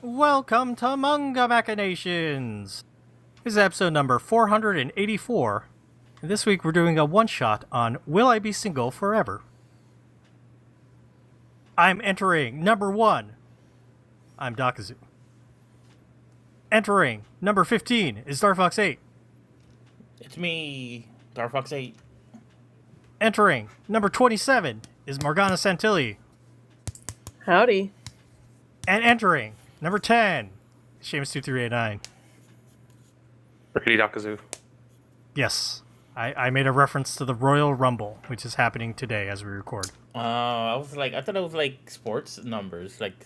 Welcome to Manga Machinations! This is episode number 484, and this week we're doing a one-shot on Will I Be Single Forever? I'm entering number 1. I'm Dakazu. Entering number 15 is Star Fox 8. It's me, Star Fox 8. Entering number 27 is Morgana Santilli. Howdy. And entering number 10, Seamus2389. Really, Dakazu. Yes, I made a reference to the Royal Rumble, which is happening today as we record. I thought it was like sports numbers, like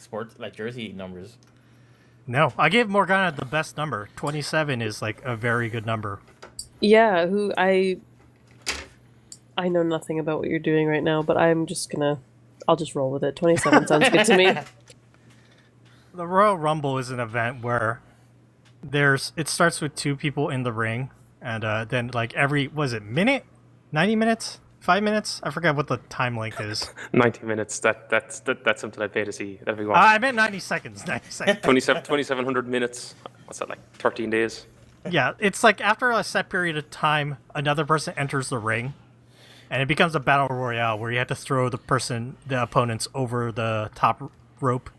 jersey numbers. No, I gave Morgana the best number. 27 is like a very good number. Yeah, I know nothing about what you're doing right now, but I'll just roll with it. 27 sounds good to me. The Royal Rumble is an event where it starts with 2 people in the ring, and then like minute? 90 minutes? 5 minutes? I forget what the time length is. 90 minutes. That's something I'd pay to see everyone. I meant 90 seconds. 90 seconds. 2,700 minutes. What's that, like 13 days? Yeah, it's like after a set period of time, another person enters the ring, and it becomes a battle royale where you have to throw the opponents over the top rope.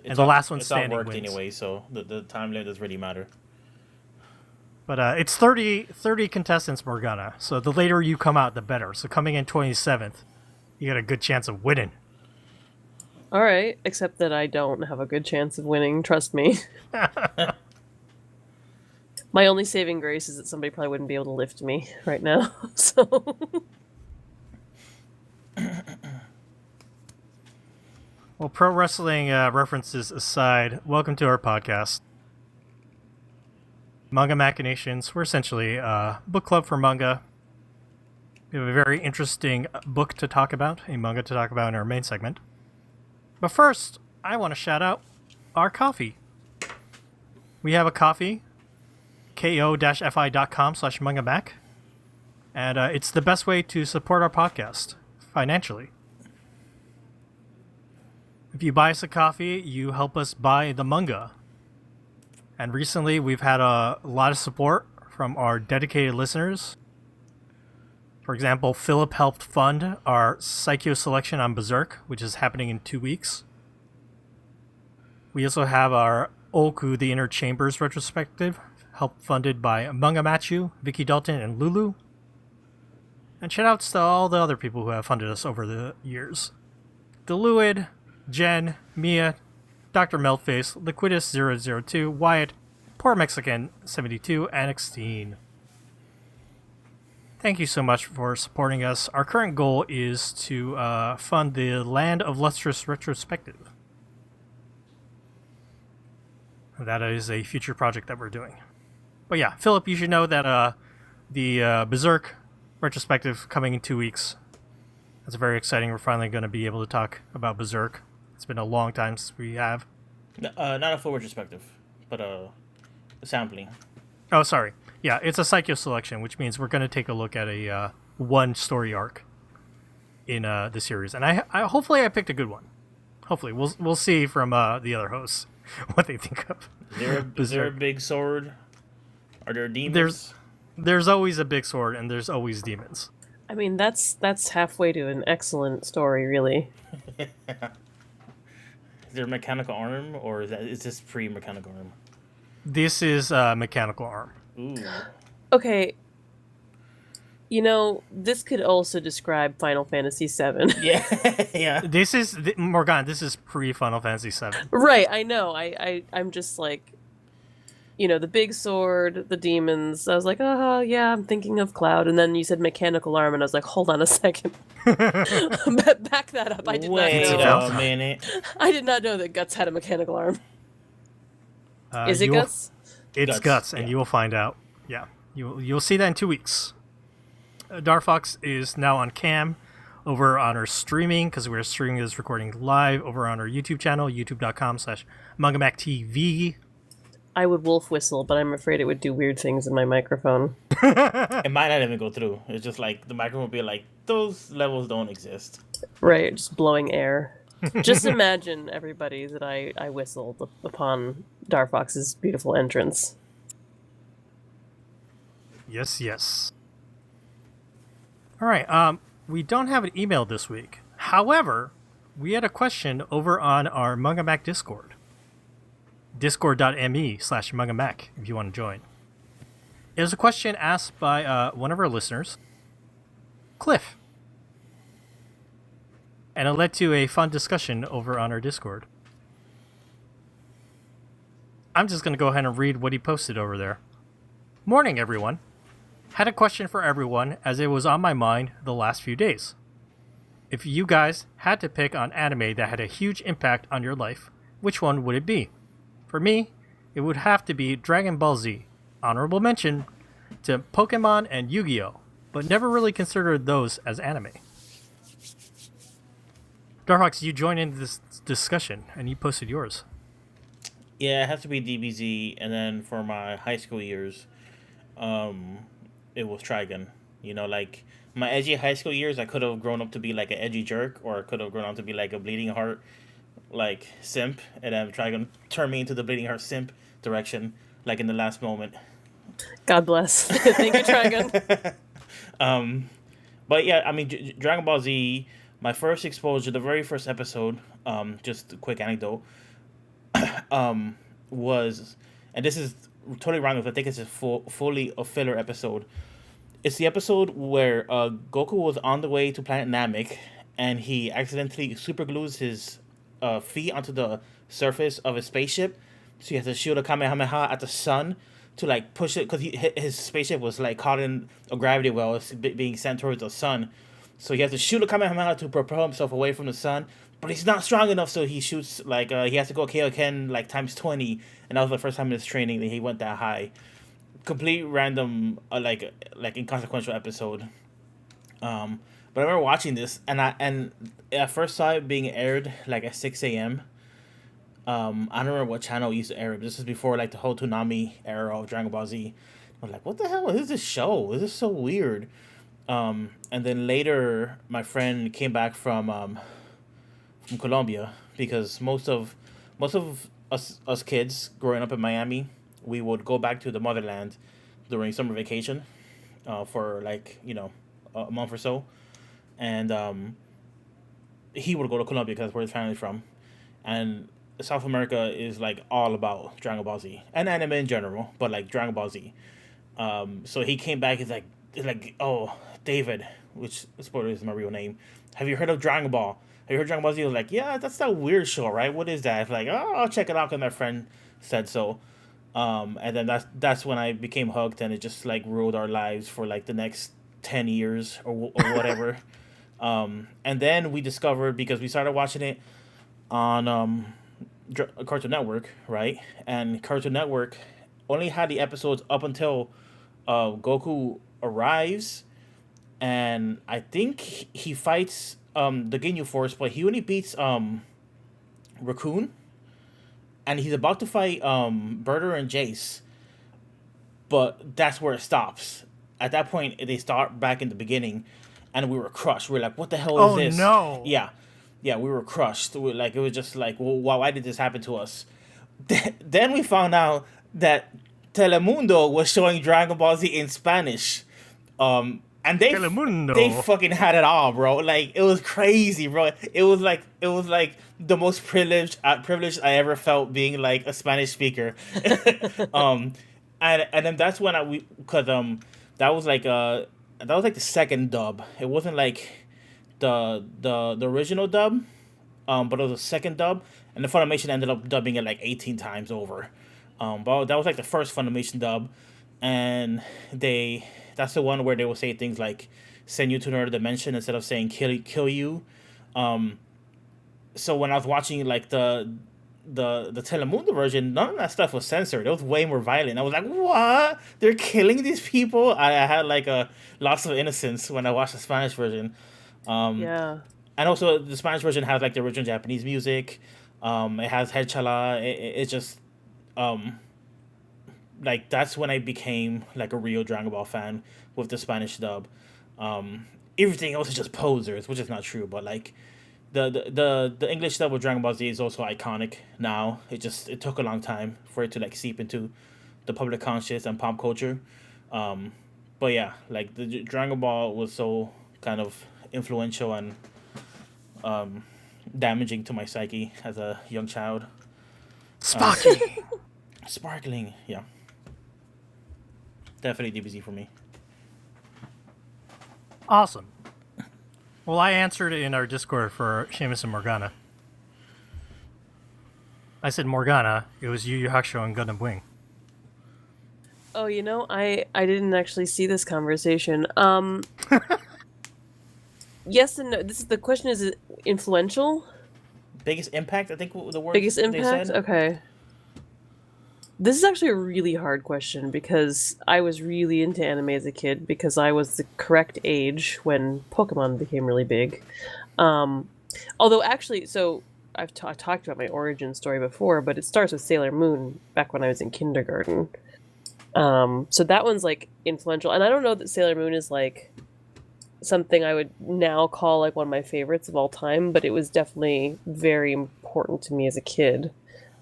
And the last one standing worked wins. Anyway, so the time limit doesn't really matter. But it's 30 contestants, Morgana. So the later you come out, the better. So coming in 27th, you got a good chance of winning. All right, except that I don't have a good chance of winning, trust me. My only saving grace is that somebody probably wouldn't be able to lift me right now. So Well, pro wrestling references aside, welcome to our podcast. Manga Machinations. We're essentially a book club for manga. We have a very interesting book to talk about, a manga to talk about in our main segment. But first, I want to shout out our coffee. We have a coffee, ko-fi.com/mangamac, and it's the best way to support our podcast financially. If you buy us a coffee, you help us buy the manga. And recently, we've had a lot of support from our dedicated listeners. For example, Philip helped fund our Psycho selection on Berserk, which is happening in 2 weeks. We also have our Oku the Inner Chambers retrospective, helped funded by Manga Machu, Vicky Dalton, and Lulu. And shoutouts to all the other people who have funded us over the years. Deluid, Jen, Mia, Dr. Meltface, Liquidus002, Wyatt, Poor Mexican 72, and Xteen. Thank you so much for supporting us. Our current goal is to fund the Land of Lustrous retrospective. That is a future project that we're doing. But yeah, Philip, you should know that the Berserk retrospective coming in 2 weeks. That's very exciting. We're finally going to be able to talk about Berserk. It's been a long time since we have. Not a full retrospective, but a sampling. Oh, sorry. Yeah, it's a Psycho selection, which means we're going to take a look at a one story arc in the series, and I hopefully I picked a good one. Hopefully, we'll see from the other hosts what they think of. Is there a big sword? Are there demons? There's always a big sword, and there's always demons. I mean, that's halfway to an excellent story, really. Is there a mechanical arm, or is this pre-mechanical arm? This is mechanical arm. Ooh. Okay. You know, this could also describe Final Fantasy VII. Yeah, yeah. This is Morgan. This is pre-Final Fantasy VII. Right, I know. I'm just like, you know, the big sword, the demons. I was like, yeah, I'm thinking of Cloud. And then you said mechanical arm, and I was like, hold on a second. Back that up. I did not know. Wait a minute. I did not know that Guts had a mechanical arm. Is it Guts? It's Guts, and you will find out. Yeah, you'll see that in 2 weeks. Darfox is now on cam over on our streaming, because we're streaming this recording live over on our YouTube channel, youtube.com/MangaMacTV. I would wolf whistle, but I'm afraid it would do weird things in my microphone. It might not even go through. It's just like the microphone will be like, those levels don't exist. Right, just blowing air. Just imagine, everybody, that I whistled upon Darfox's beautiful entrance. Yes, yes. All right. We don't have an email this week. However, we had a question over on our Manga Mac Discord. Discord.me/MangaMac if you want to join. It was a question asked by one of our listeners, Cliff. And it led to a fun discussion over on our Discord. I'm just going to go ahead and read what he posted over there. Morning, everyone. Had a question for everyone as it was on my mind the last few days. If you guys had to pick on anime that had a huge impact on your life, which one would it be? For me, it would have to be Dragon Ball Z. Honorable mention to Pokemon and Yu-Gi-Oh, but never really considered those as anime. Darfox, you joined into this discussion and you posted yours. Yeah, it has to be DBZ, and then for my high school years, it was Trigun. You know, like my edgy high school years, I could have grown up to be like an edgy jerk, or I could have grown up to be like a bleeding heart, like simp, and then Trigun turned me into the bleeding heart simp direction, like in the last moment. God bless. Thank you, Trigun. But yeah, I mean, Dragon Ball Z, my first exposure, the very first episode, just a quick anecdote, was, and this is totally wrong, if I think it's a fully a filler episode. It's the episode where Goku was on the way to planet Namek, and he accidentally superglues his feet onto the surface of his spaceship, so he has to shoot a Kamehameha at the sun to like push it, because his spaceship was like caught in a gravity well, it's being sent towards the sun. So he has to shoot a Kamehameha to propel himself away from the sun, but he's not strong enough, so he shoots like he has to go Kaioken like times 20, and that was the first time in his training that he went that high. Complete random like inconsequential episode. But I remember watching this, and I first saw it being aired like at 6 a.m. I don't remember what channel used to air it. This is before like the whole Toonami era of Dragon Ball Z. I was like, what the hell is this show? This is so weird. And then later, my friend came back from Colombia, because most of us kids growing up in Miami, we would go back to the motherland during summer vacation, for like a month or so, and he would go to Colombia because that's where his family's from, and South America is like all about Dragon Ball Z and anime in general, but like Dragon Ball Z. So he came back. He's like, oh, David, which spoiler is my real name. Have you heard of Dragon Ball? Have you heard Dragon Ball Z? I was like, yeah, that's that weird show, right? What is that? It's like, oh, I'll check it out because my friend said so. And then that's when I became hooked, and it just like ruled our lives for like the next 10 years or whatever. And then we discovered, because we started watching it on Cartoon Network, right? And Cartoon Network only had the episodes up until Goku arrives, and I think he fights the Ginyu Force, but he only beats Raccoon, and he's about to fight Berter and Jace, but that's where it stops. At that point, they start back in the beginning, and we were crushed. We were like, what the hell is this? Oh, no. Yeah, we were crushed. It was just like, well, why did this happen to us? Then we found out that Telemundo was showing Dragon Ball Z in Spanish. And they fucking had it all, bro. Like, it was crazy, bro. It was like the most privileged I ever felt, being like a Spanish speaker. And then that's when that was like the second dub. It wasn't like the original dub, but it was a second dub, and the Funimation ended up dubbing it like 18 times over. But that was like the first Funimation dub, and that's the one where they will say things like "send you to another dimension" instead of saying "kill you." So when I was watching like the Telemundo version, none of that stuff was censored. It was way more violent. I was like, what? They're killing these people? I had like a loss of innocence when I watched the Spanish version. Yeah. And also the Spanish version has like the original Japanese music. It has Head Chala. It's just like that's when I became like a real Dragon Ball fan, with the Spanish dub. Everything else is just posers, which is not true, but like The English dub of Dragon Ball Z is also iconic now. It took a long time for it to like seep into the public conscious and pop culture. But yeah, like the Dragon Ball was so kind of influential and damaging to my psyche as a young child. Sparky. Sparkling, yeah. Definitely DBZ for me. Awesome. Well, I answered it in our Discord for Seamus and Morgana. I said Morgana. It was Yu Yu Hakusho and Gundam Wing. Oh, I didn't actually see this conversation. Yes and no. The question is it influential? Biggest impact, I think the word Biggest they impact? said. Okay. This is actually a really hard question because I was really into anime as a kid because I was the correct age when Pokemon became really big. Although actually, so I talked about my origin story before, but it starts with Sailor Moon back when I was in kindergarten. So that one's like influential, and I don't know that Sailor Moon is like something I would now call like one of my favorites of all time, but it was definitely very important to me as a kid.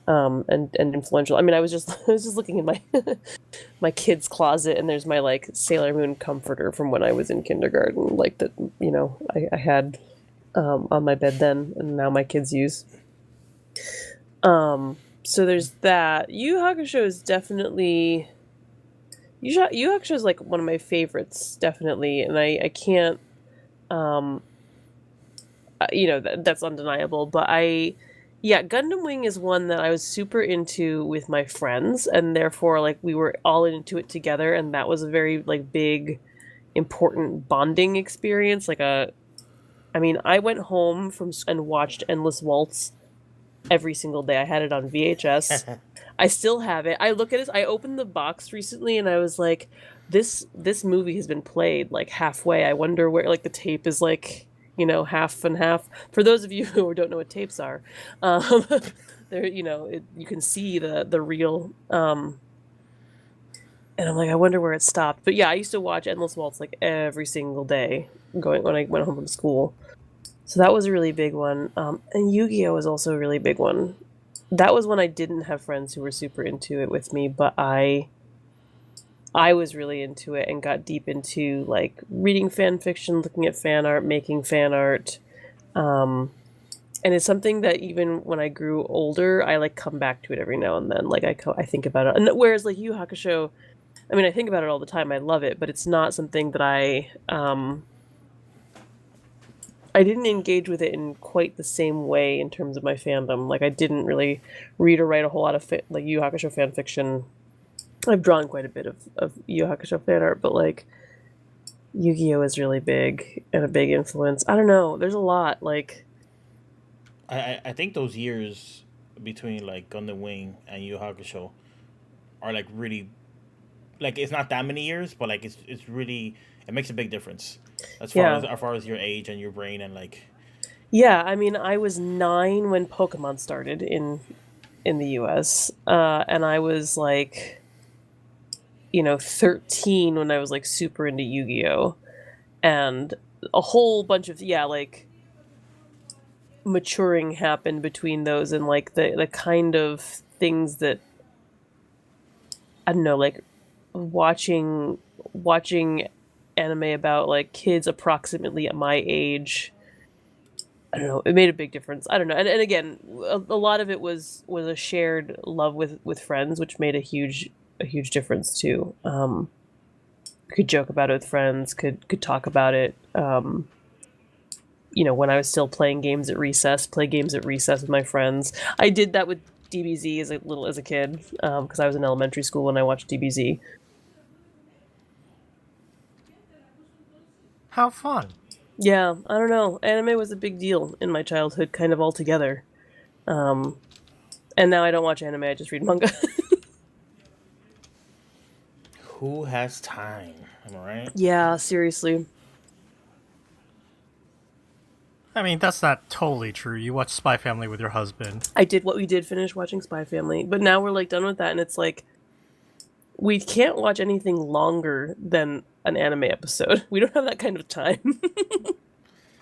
And influential. I mean, I was just looking in my my kid's closet, and there's my like Sailor Moon comforter from when I was in kindergarten, like that I had on my bed then, and now my kids use. So there's that. Yu Yu Hakusho is definitely Yu Yu Hakusho is like one of my favorites, definitely, and I can't that's undeniable, but yeah, Gundam Wing is one that I was super into with my friends, and therefore, like, we were all into it together, and that was a very, like, big, important bonding experience. I went home and watched Endless Waltz every single day. I had it on VHS. I still have it. I look at it, I opened the box recently, and I was like, this movie has been played, like, halfway. I wonder where, like, the tape is, like, half and half. For those of you who don't know what tapes are, there, you can see the reel. And I'm like, I wonder where it stopped. But yeah, I used to watch Endless Waltz like every single day when I went home from school. So that was a really big one. And Yu-Gi-Oh was also a really big one. That was when I didn't have friends who were super into it with me, but I was really into it and got deep into like reading fan fiction, looking at fan art, making fan art. And it's something that even when I grew older, I like come back to it every now and then. Like I think about it. And whereas like Yu Yu Hakusho, I mean, I think about it all the time. I love it, but it's not something that I didn't engage with it in quite the same way in terms of my fandom. Like I didn't really read or write a whole lot of like Yu Yu Hakusho fan fiction. I've drawn quite a bit of Yu Yu Hakusho fan art, but like Yu-Gi-Oh is really big and a big influence. I don't know. There's a lot. Like I think those years between like Gundam Wing and Yu Yu Hakusho are like really, like, it's not that many years, but like it's really, it makes a big difference as far as your age and your brain and like. Yeah, I mean, I was 9 when Pokemon started in the US, and I was like 13 when I was like super into Yu-Gi-Oh, and a whole bunch of like maturing happened between those, and like the kind of things that I don't know, like watching anime about like kids approximately at my age. I don't know, it made a big difference. I don't know, and again, a lot of it was a shared love with friends, which made a huge difference too. Could joke about it with friends, could talk about it. When I was still play games at recess with my friends. I did that with DBZ as a kid, because I was in elementary school when I watched DBZ. How fun. Yeah, I don't know. Anime was a big deal in my childhood, kind of altogether. And now I don't watch anime, I just read manga. Who has time? Am I right? Yeah, seriously. I mean, that's not totally true. You watch Spy Family with your husband. We did finish watching Spy Family, but now we're like done with that, and it's like we can't watch anything longer than an anime episode. We don't have that kind of time.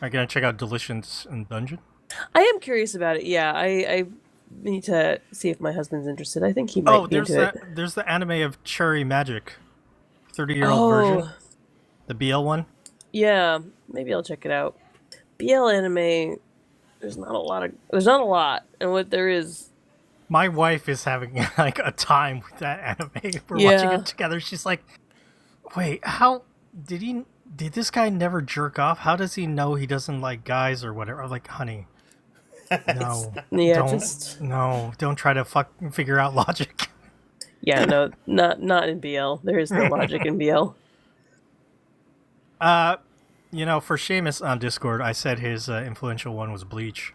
Are you gonna check out Delicious in Dungeon? I am curious about it. Yeah, I need to see if my husband's interested. I think he Oh, might be there's into it. there's the anime of Cherry Magic, 30-year-old version, Oh, the BL one. yeah. Maybe I'll check it out. BL anime. There's not a lot, and what there is, My wife is having like a time with that anime. We're watching yeah. it together. She's like, "Wait, how did he? Did this guy never jerk off? How does he know he doesn't like guys or whatever?" I'm like, "Honey, no, Yeah, don't try to figure out logic." yeah, no, not in BL. There is no logic in BL. For Seamus on Discord, I said his influential one was Bleach.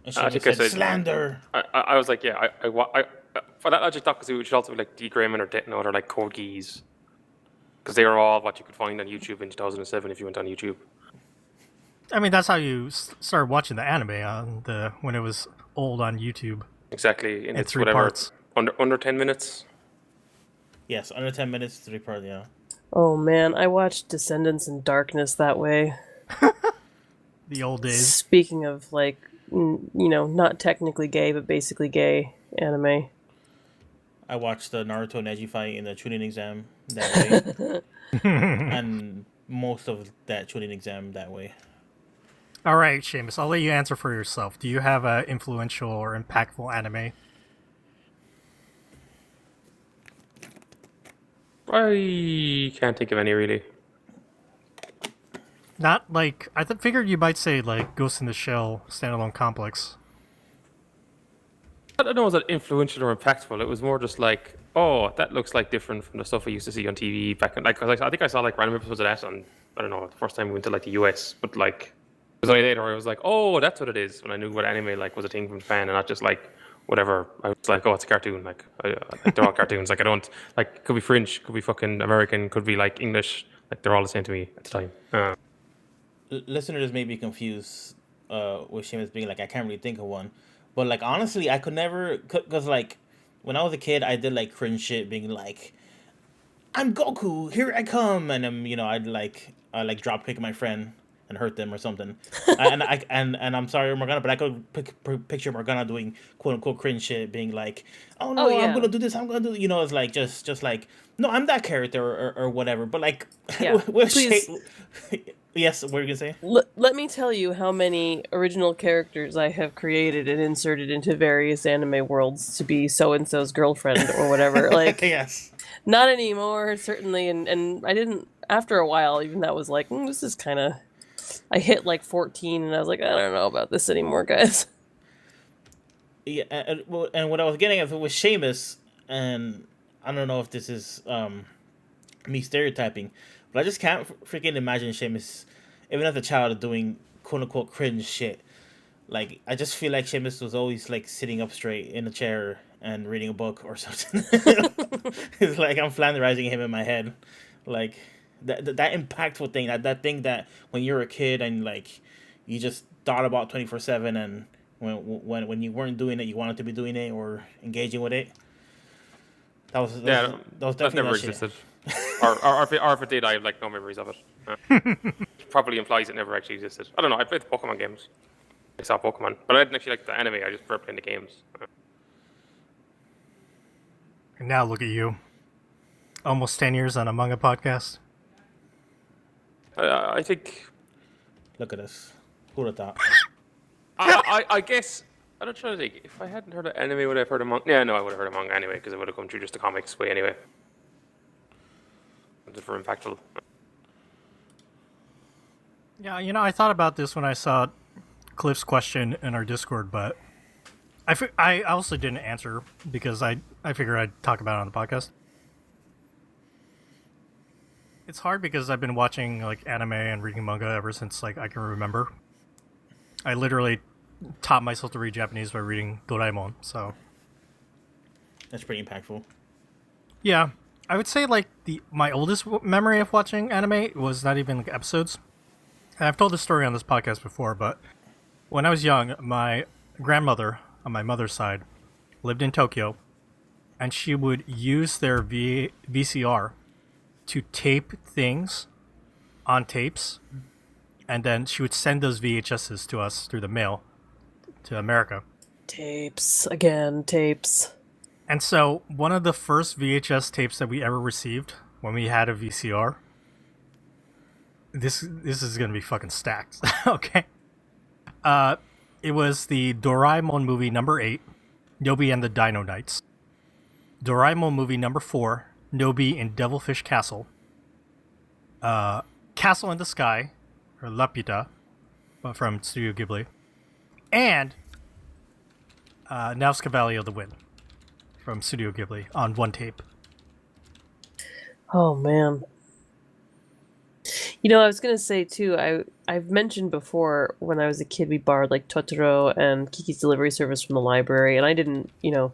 And she I just think I said said slander. I was like, yeah, for that logic, Tokusatsu, it should also be like D. Grayman or Death Note or like Code Geass. Because they are all what you could find on YouTube in 2007 if you went on YouTube. I mean, that's how you started watching the anime when it was old on YouTube. Exactly, and In it's 3 whatever parts. under 10 minutes. Yes, under 10 minutes, 3 part. Yeah. Oh man, I watched Descendants in Darkness that way. The old days. Speaking of like, not technically gay but basically gay anime. I watched the Naruto Neji fight in the tuning exam that way, and most of that tuning exam that way. All right, Seamus, I'll let you answer for yourself. Do you have an influential or impactful anime? I can't think of any really. Not like figured you might say like Ghost in the Shell standalone complex. I don't know, was that influential or impactful? It was more just like, oh, that looks like different from the stuff I used to see on TV back in, like, 'cause I think I saw like random episodes of that on, I don't know, the first time we went to like the US, but like, it was only later where I was like, oh, that's what it is, when I knew what anime like was a thing from Japan and not just like whatever. I was like, oh, it's a cartoon. Like, like they're all cartoons. Like, I don't like, could be French, could be fucking American, could be like English. Like, they're all the same to me at the time. Listeners may be confused with Seamus being like, I can't really think of one. But, like, honestly, I could never... Because, like, when I was a kid, I did, like, cringe shit being like, I'm Goku, here I come! And, I'd drop kick my friend and hurt them or something. and I'm sorry, Morgana, but I could picture Morgana doing quote-unquote cringe shit, being like, oh, no, Oh, yeah. I'm gonna do this, I'm gonna do... it's like, just like, no, I'm that character or whatever. But, like, Yeah, please. Yes, what were you gonna say? Let me tell you how many original characters I have created and inserted into various anime worlds to be so-and-so's girlfriend or whatever. Like, Yes. not anymore, certainly, and I didn't, after a while, even that was like, this is kind of, I hit like 14 and I was like, I don't know about this anymore, guys. Yeah, and what I was getting at was Seamus, and I don't know if this is me stereotyping, but I just can't freaking imagine Seamus, even as a child, doing quote unquote cringe shit. Like, I just feel like Seamus was always like sitting up straight in a chair and reading a book or something. It's like I'm flanderizing him in my head, like that impactful thing, that thing that when you're a kid and like you just thought about 24/7, and when you weren't doing it, you wanted to be doing it or engaging with it. That was That definitely never that shit. existed. or if it did, I have like no memories of it. Probably implies it never actually existed. I don't know. I played the Pokemon games. I saw Pokemon, but I didn't actually like the anime. I just prefer playing the games. And now look at you. Almost 10 years on a manga podcast. I think. Look at us. Who'd have thought? I guess. I'm not trying to think. If I hadn't heard of anime, would I have heard of manga? Yeah, no, I would have heard of manga anyway, because it would have come through just the comics way anyway. For impactful. Yeah, I thought about this when I saw Cliff's question in our Discord, but I also didn't answer because I figured I'd talk about it on the podcast. It's hard because I've been watching like anime and reading manga ever since like I can remember. I literally taught myself to read Japanese by reading Doraemon, so That's pretty impactful. yeah. I would say like my oldest memory of watching anime was not even like episodes. And I've told this story on this podcast before, but when I was young, my grandmother on my mother's side lived in Tokyo, and she would use their VCR to tape things on tapes and then she would send those VHSs to us through the mail to America. Tapes. Again, tapes. And so one of the first VHS tapes that we ever received when we had a VCR, this is going to be fucking stacked. Okay. It was the Doraemon movie number 8, Nobi and the Dino Knights. Doraemon movie number 4, Nobi in Devilfish Castle. Castle in the Sky, or Laputa, from Studio Ghibli. And Naus Cavalier of the Wind from Studio Ghibli on one tape. Oh man. You know, I was gonna say too, I've mentioned before when I was a kid we borrowed like Totoro and Kiki's Delivery Service from the library, and I didn't, you know,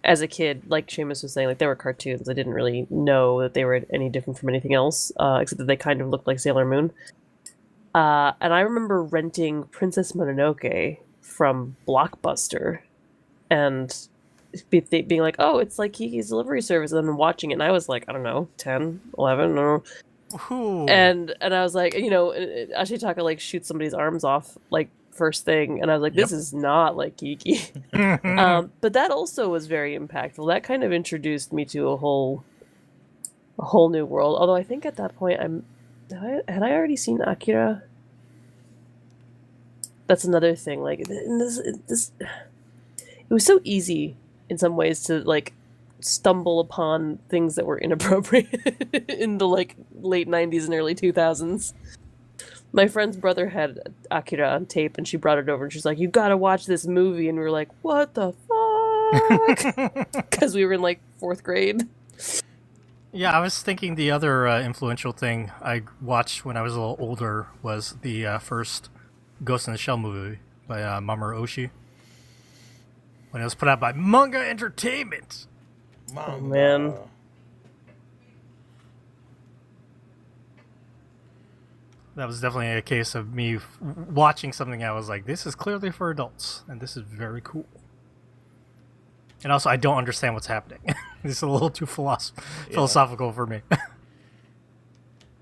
as a kid, like Seamus was saying, like they were cartoons. I didn't really know that they were any different from anything else, except that they kind of looked like Sailor Moon. And I remember renting Princess Mononoke from Blockbuster and being like, oh, it's like Kiki's Delivery Service, and then watching it, and I was like, I don't know, 10, 11, I don't know. Ooh. And I was like, you know, Ashitaka like shoots somebody's arms off like first thing, and I was like, this is not like Kiki. But that also was very impactful. That kind of introduced me to a whole new world. Although I think at that point had I already seen Akira? That's another thing. Like this, it was so easy in some ways to like stumble upon things that were inappropriate in the like late 90s and early 2000s. My friend's brother had Akira on tape, and she brought it over, and she's like, you gotta watch this movie, and we were like, what the fuck? Because we were in like 4th grade. Yeah, I was thinking the other influential thing I watched when I was a little older was the first Ghost in the Shell movie by Mamoru Oshii, when it was put out by Manga Entertainment. Oh man. That was definitely a case of me watching something I was like, this is clearly for adults, and this is very cool. And also, I don't understand what's happening. It's a little too philosophical for me.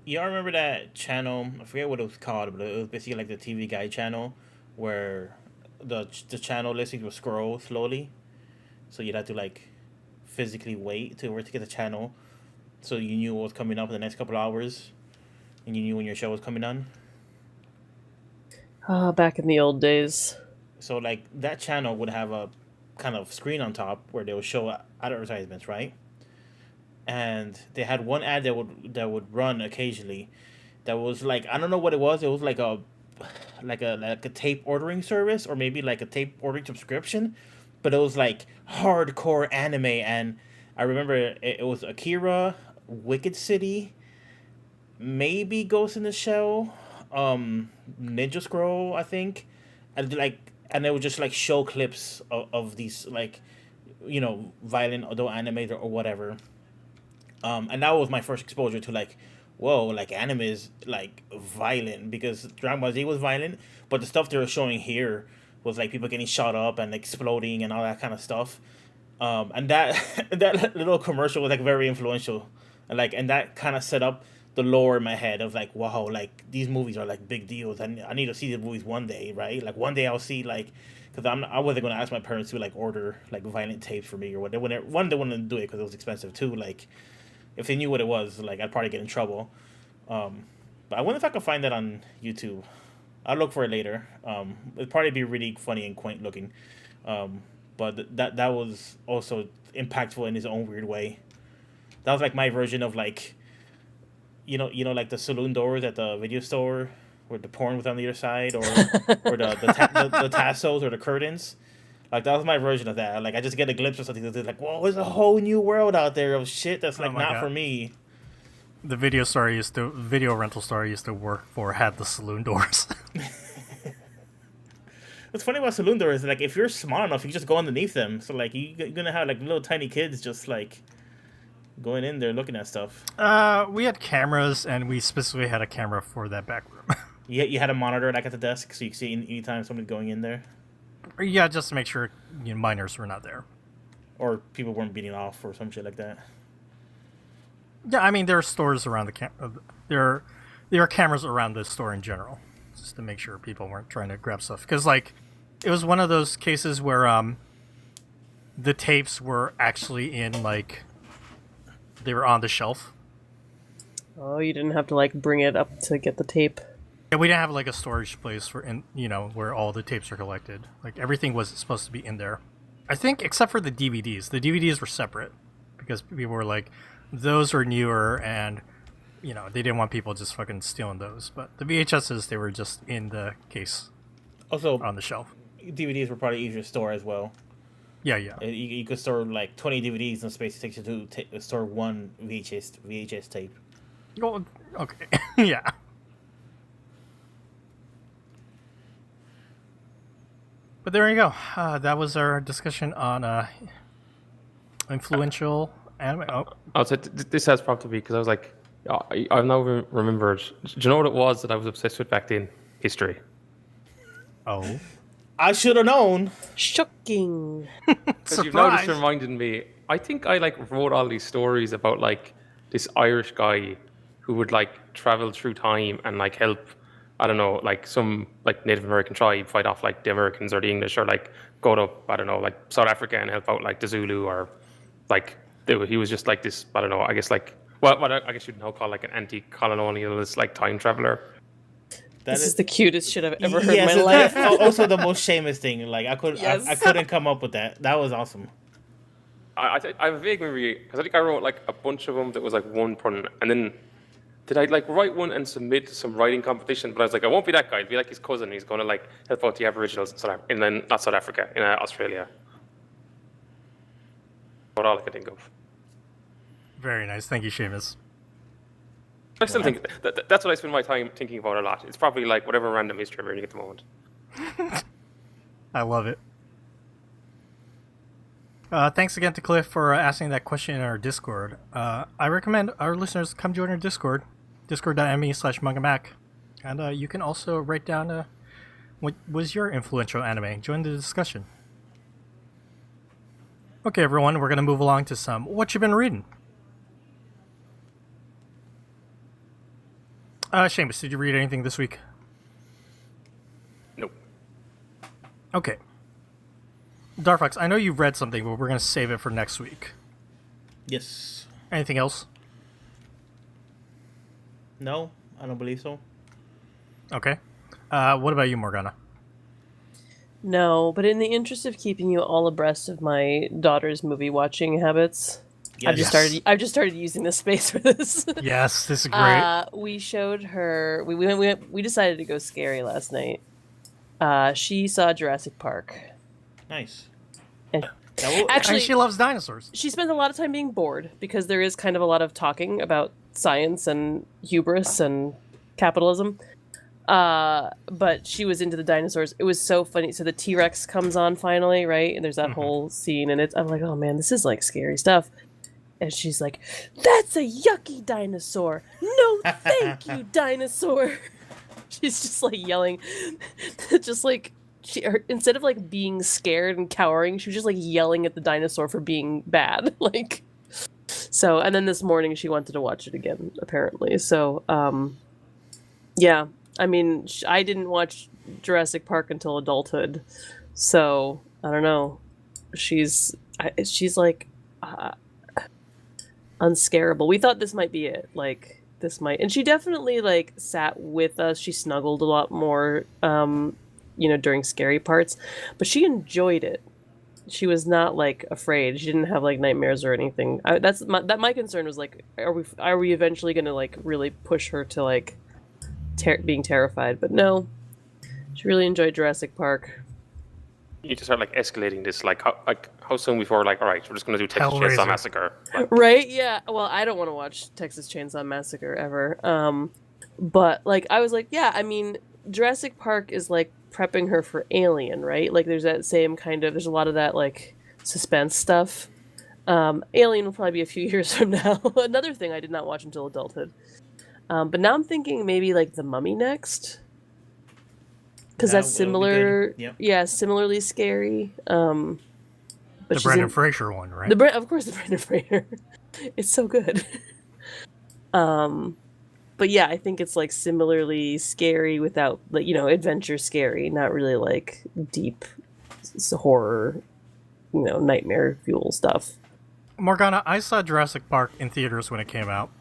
Yeah, I remember that channel. I forget what it was called, but it was basically like the TV Guide channel, where the channel listing would scroll slowly, so you'd have to like physically wait to get the channel, so you knew what was coming up in the next couple of hours, and you knew when your show was coming on. Ah, back in the old days. So like that channel would have a kind of screen on top where they would show advertisements, right? And they had one ad that would run occasionally, that was like, I don't know what it was. It was like a tape ordering service, or maybe like a tape ordering subscription, but it was like hardcore anime. And I remember it was Akira, Wicked City, maybe Ghost in the Shell, Ninja Scroll, I think, and they would just like show clips of these, like, you know, violent adult anime or whatever. And that was my first exposure to like, whoa, like anime is like violent, because Dragon Ball Z was violent, but the stuff they were showing here was like people getting shot up and exploding and all that kind of stuff. And that that little commercial was like very influential, and that kind of set up the lore in my head of like, wow, like these movies are like big deals, and I need to see these movies one day, right? Like one day I'll see, like, because I wasn't gonna ask my parents to like order like violent tapes for me, or what. They wouldn't do it because it was expensive too. Like if they knew what it was, like I'd probably get in trouble. But I wonder if I could find that on YouTube. I'll look for it later. It'd probably be really funny and quaint looking. But that was also impactful in his own weird way. That was like my version of like, you know, like the saloon doors at the video store where the porn was on the other side, or the tassels or the curtains. Like that was my version of that. Like I just get a glimpse of something that's like, whoa, there's a whole new world out there of shit that's like not for me. The video rental store I used to work for had the saloon doors. What's funny about saloon doors is like if you're smart enough, you can just go underneath them. So like you're gonna have like little tiny kids just like going in there looking at stuff. We had cameras, and we specifically had a camera for that back room. You had a monitor like at the desk, so you could see anytime somebody's going in there. Yeah, just to make sure minors were not there, or people weren't beating off or some shit like that. Yeah, I mean there are stores around there are cameras around the store in general. just to make sure people weren't trying to grab stuff. Because, like, it was one of those cases where the tapes were actually in, like, they were on the shelf. Oh, you didn't have to, like, bring it up to get the tape. Yeah, we didn't have, like, a storage place for, where all the tapes are collected. Like, everything was supposed to be in there. I think, except for the DVDs. The DVDs were separate. Because people were like, those are newer, and, they didn't want people just fucking stealing those. But the VHSs, they were just in the case. Also, on the shelf. DVDs were probably easier to store as well. Yeah. You could store like 20 DVDs in space. It takes you to store one VHS tape. Well, okay. Yeah. But there you go. That was our discussion on influential anime. Oh, I'll say this has prompted me because I was like, I've now remembered. Do you know what it was that I was obsessed with back then? History. Oh. I should have known. Shocking. Because you've now just reminded me. I think I like wrote all these stories about like this Irish guy who would like travel through time and like help, I don't know, like some like Native American tribe fight off like the Americans or the English, or like go to, I don't know, like South Africa and help out like the Zulu, or like he was just like this, I don't know, I guess like what I guess you'd now call like an anti-colonialist like time traveler. This is the cutest shit I've ever heard in my life. life. Also, the most Seamus thing. Like I couldn't come up with that. That was awesome. I have a vague memory because I think I wrote like a bunch of them that was like one pun, and then did I like write one and submit to some writing competition? But I was like, I won't be that guy. I'll be like his cousin. He's going to like help out the Aboriginals in not South Africa, in Australia. What all I could think of. Very nice. Thank you, Seamus. I still think that's what I spend my time thinking about a lot. It's probably like whatever random history I'm reading at the moment. I love it. Thanks again to Cliff for asking that question in our Discord. I recommend our listeners come join our Discord, discord.me/mangamac. And you can also write down what was your influential anime. Join the discussion. Okay, everyone, we're going to move along to some what you been reading. Seamus, did you read anything this week? Nope. Okay. Darfox, I know you've read something, but we're going to save it for next week. Yes. Anything else? No, I don't believe so. Okay. What about you, Morgana? No, but in the interest of keeping you all abreast of my daughter's movie watching habits, Yes. I've just started using this space for this. Yes, this is great. We showed her. We decided to go scary last night. She saw Jurassic Park. Nice. And Actually, she loves dinosaurs. She spends a lot of time being bored because there is kind of a lot of talking about science and hubris and capitalism. But she was into the dinosaurs. It was so funny. So the T-Rex comes on finally, right? And there's that whole scene, and I'm like, oh man, this is like scary stuff. And she's like, that's a yucky dinosaur. No, thank you, dinosaur. She's just like yelling, just like instead of like being scared and cowering, she was just like yelling at the dinosaur for being bad. Like, so, and then this morning she wanted to watch it again, apparently. So, yeah, I mean, I didn't watch Jurassic Park until adulthood. So I don't know. She's like, unscarable. We thought this might be it. Like, this might, and she definitely like sat with us. She snuggled a lot more, during scary parts, but she enjoyed it. She was not like afraid. She didn't have like nightmares or anything. My concern was like, are we eventually going to like really push her to like being terrified? But no, she really enjoyed Jurassic Park. You need to start like escalating this. Like how soon before? Like, all right, we're just going to do Texas Chainsaw Massacre. Like, right? Yeah. Well, I don't want to watch Texas Chainsaw Massacre ever. But like, I was like, yeah. I mean, Jurassic Park is like prepping her for Alien, right? Like, there's that same kind of. There's a lot of that like suspense stuff. Alien will probably be a few years from now. Another thing I did not watch until adulthood. But now I'm thinking maybe like The Mummy next. Because that's similar, yeah, similarly scary. But the Brendan Fraser one, right? Of course, the Brendan Fraser. It's so good. But But yeah, I think it's like similarly scary without like, you know, adventure scary, not really like deep horror, you know, nightmare fuel stuff. Morgana, I saw Jurassic Park in theaters when it came out,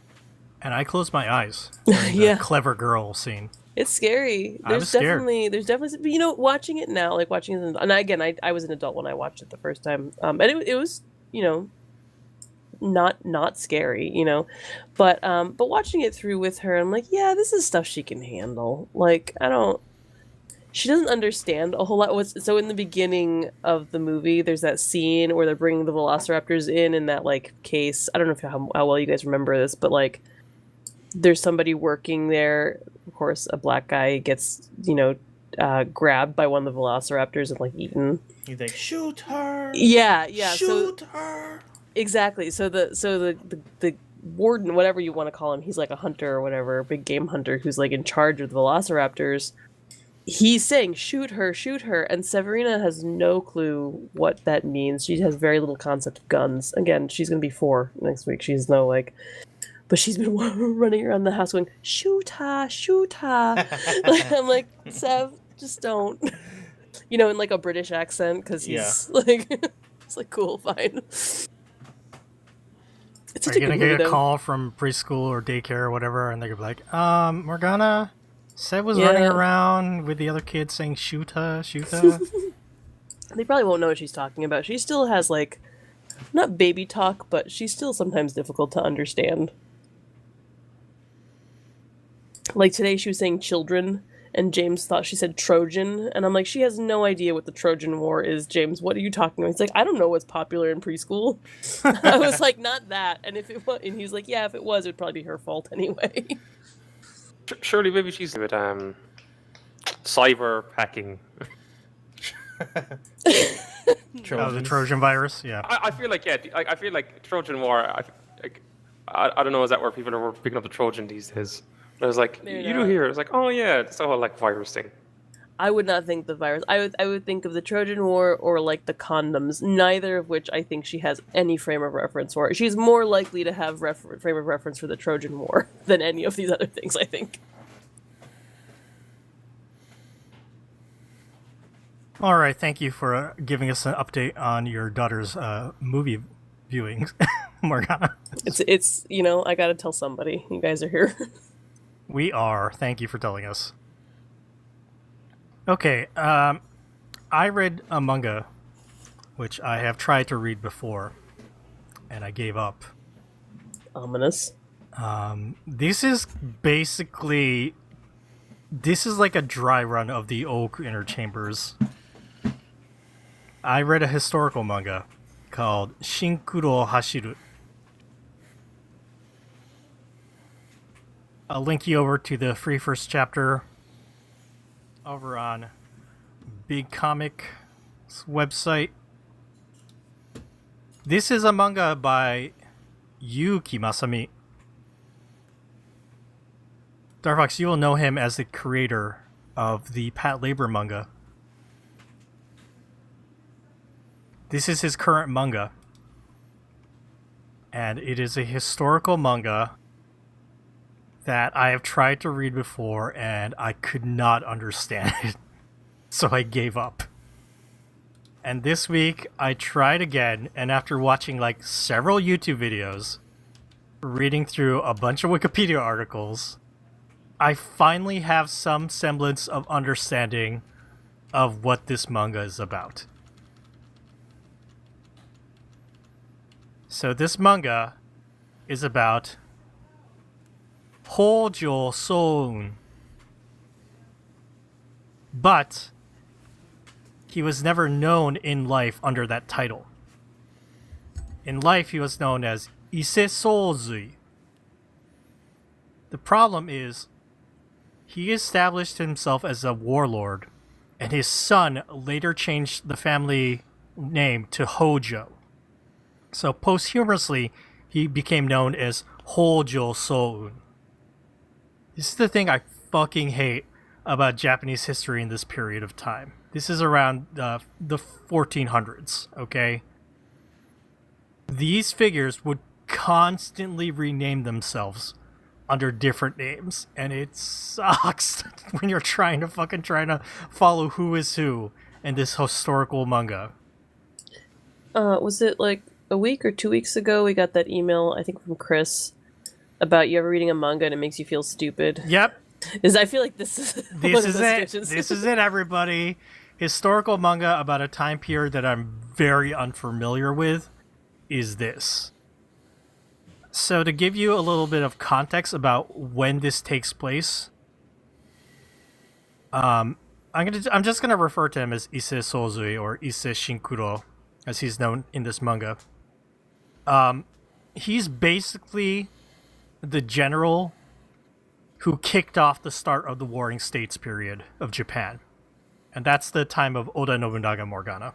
and I closed my eyes during the Yeah. clever girl scene. It's scary. I was scared. There's definitely, but, you know, watching it now, like watching it, and again, I was an adult when I watched it the first time, and it was, you know, not scary, you know, but watching it through with her, I'm like, yeah, this is stuff she can handle. Like, she doesn't understand a whole lot. So in the beginning of the movie, there's that scene where they're bringing the velociraptors in that like case. I don't know how well you guys remember this, but like, there's somebody working there. Of course, a black guy gets, you know, grabbed by one of the velociraptors and like eaten. He's like, shoot her. Yeah. Shoot her. Exactly. So the warden, whatever you want to call him, he's like a hunter or whatever, a big game hunter who's like in charge of the velociraptors. He's saying, shoot her, and Severina has no clue what that means. She has very little concept of guns. Again, she's going to be 4 next week. She's no, like... But she's been running around the house going, shoot her. Like, I'm like, Sev, just don't. You know, in like a British accent, because he's like... It's like, cool, fine. It's Are you going to get a call from preschool or daycare or whatever, and they're going to be like, Morgana... Seb was running around with the other kids saying, shoot her. They probably won't know what she's talking about. She still has, like, not baby talk, but she's still sometimes difficult to understand. Like, today she was saying children, and James thought she said Trojan, and I'm like, she has no idea what the Trojan War is, James. What are you talking about? He's like, I don't know what's popular in preschool. I was like, not that. And if it was, and he's like, yeah, if it was, it would probably be her fault anyway. Surely, maybe she's with cyber hacking. The Trojan virus, yeah. I feel like I feel like Trojan War. I don't know, is that where people are picking up the Trojan these days? But I was like, you do hear it. It's like, oh yeah, it's a whole like virus thing. I would not think the virus. I would think of the Trojan War or like the condoms. Neither of which I think she has any frame of reference for. She's more likely to have frame of reference for the Trojan War than any of these other things, I think. All right, thank you for giving us an update on your daughter's movie viewings, Morgana. It's you know, I gotta tell somebody. You guys are here. We are. Thank you for telling us. Okay, I read a manga, which I have tried to read before, and I gave up. Ominous. This is like a dry run of the Oak Inner Chambers. I read a historical manga called Shinkuro Hashiru. I'll link you over to the free first chapter over on Big Comic's website. This is a manga by Yuki Masami. Darfox, you will know him as the creator of the Pat Labor manga. This is his current manga. And it is a historical manga that I have tried to read before and I could not understand it. So I gave up. And this week I tried again, and after watching like several YouTube videos, reading through a bunch of Wikipedia articles, I finally have some semblance of understanding of what this manga is about. So this manga is about Hojo Soun. But he was never known in life under that title. In life, he was known as Ise Souzui. The problem is, he established himself as a warlord, and his son later changed the family name to Hojo. So posthumously, he became known as Hojo Soun. This is the thing I fucking hate about Japanese history in this period of time. This is around the 1400s, okay? These figures would constantly rename themselves under different names, and it sucks when you're trying to follow who is who in this historical manga. Was it like a week or 2 weeks ago we got that email, I think from Chris, about you ever reading a manga and it makes you feel stupid? Yep. I feel like this is one of those sketches. This is it, everybody. Historical manga about a time period that I'm very unfamiliar with is this. So to give you a little bit of context about when this takes place, I'm just gonna refer to him as Ise Sozui or Ise Shinkuro, as he's known in this manga. He's basically the general who kicked off the start of the Warring States period of Japan. And that's the time of Oda Nobunaga Morgana.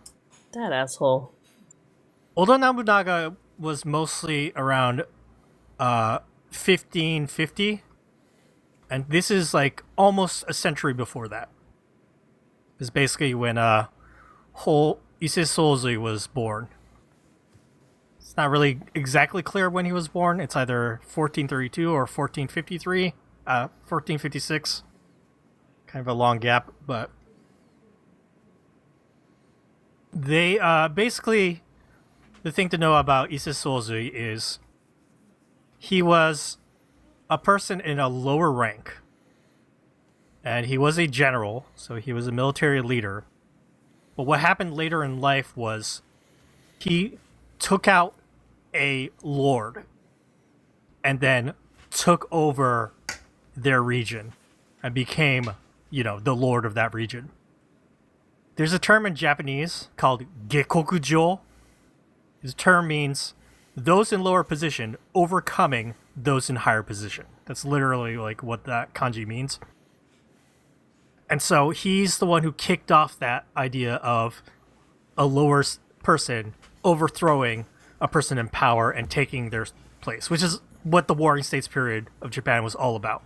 That asshole. Oda Nobunaga was mostly around 1550. And this is like almost a century before that. It's basically when whole Ise Sozui was born. It's not really exactly clear when he was born. It's either 1432 or 1453. 1456. Kind of a long gap, but they basically, the thing to know about Ise Sozui is he was a person in a lower rank, and he was a general, so he was a military leader. But what happened later in life was he took out a lord and then took over their region and became, the lord of that region. There's a term in Japanese called gekokujo. This term means those in lower position overcoming those in higher position. That's literally like what that kanji means. And so he's the one who kicked off that idea of a lower person overthrowing a person in power and taking their place, which is what the Warring States period of Japan was all about.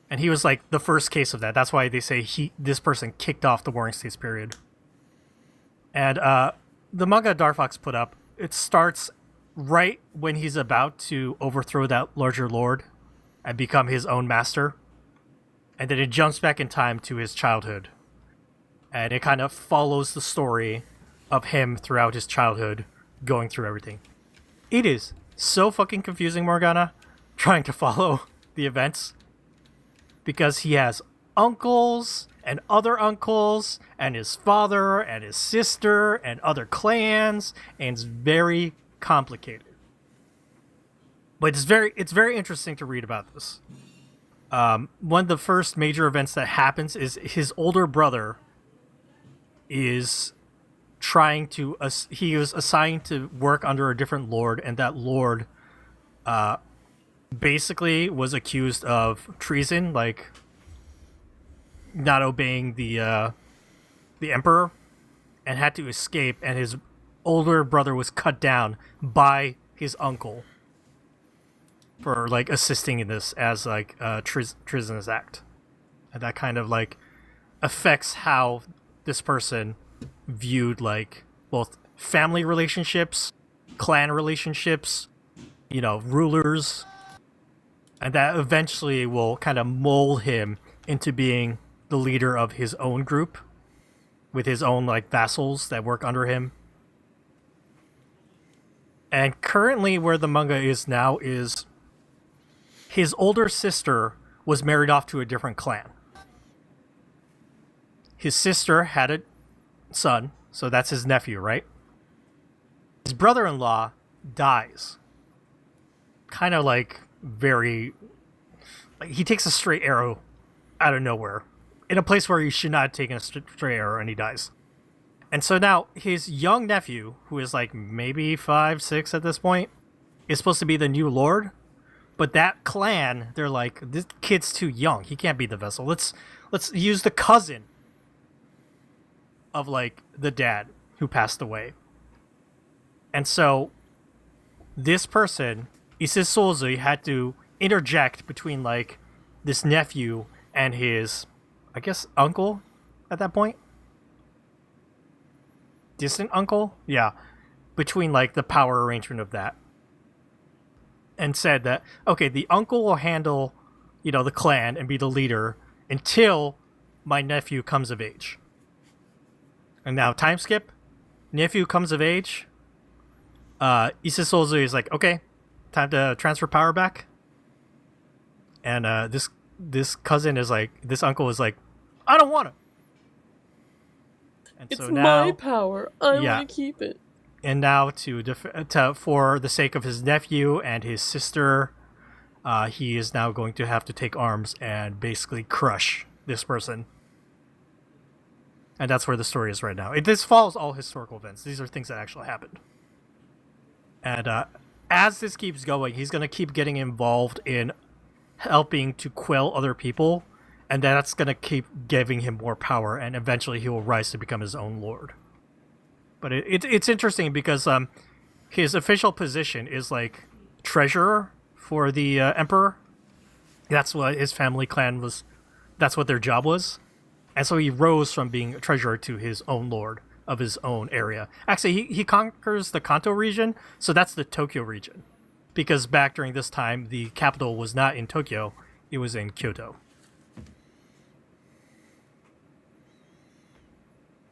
And he was like the first case of that. That's why they say this person kicked off the Warring States period. And the manga Darfox put up, it starts right when he's about to overthrow that larger lord and become his own master. And then it jumps back in time to his childhood. And it kind of follows the story of him throughout his childhood, going through everything. It is so fucking confusing, Morgana, trying to follow the events. Because he has uncles and other uncles and his father and his sister and other clans, and it's very complicated. But it's very interesting to read about this. One of the first major events that happens is his older brother is he was assigned to work under a different lord, and that lord basically was accused of treason, like not obeying the emperor, and had to escape, and his older brother was cut down by his uncle for like assisting in this as like a treasonous act. And that kind of like affects how this person viewed like both family relationships, clan relationships, rulers, and that eventually will kind of mold him into being the leader of his own group with his own like vassals that work under him. And currently where the manga is now is his older sister was married off to a different clan. His sister had a son, so that's his nephew, right? His brother-in-law dies. Kind of like he takes a straight arrow out of nowhere in a place where he should not have taken a straight arrow, and he dies. And so now his young nephew, who is like maybe 5, 6 at this point, is supposed to be the new lord. But that clan, they're like, this kid's too young. He can't be the vessel. Let's use the cousin of like the dad who passed away. And so this person, Ise Sozui, had to interject between like this nephew and his, I guess, uncle at that point. Distant uncle? Yeah. Between like the power arrangement of that. and said that, okay, the uncle will handle, the clan and be the leader until my nephew comes of age. And now, time skip, nephew comes of age. Isesozui is like, okay, time to transfer power back. And this cousin is like, this uncle is like, I don't want it. And It's so now, my power. I Yeah. want to keep it. and now for the sake of his nephew and his sister, he is now going to have to take arms and basically crush this person. And that's where the story is right now. This follows all historical events. These are things that actually happened. And as this keeps going, he's going to keep getting involved in helping to quell other people, and that's going to keep giving him more power, and eventually he will rise to become his own lord. But it's interesting because his official position is like treasurer for the emperor. That's what his family clan was. That's what their job was. And so he rose from being treasurer to his own lord of his own area. Actually, he conquers the Kanto region, so that's the Tokyo region. Because back during this time, the capital was not in Tokyo, it was in Kyoto.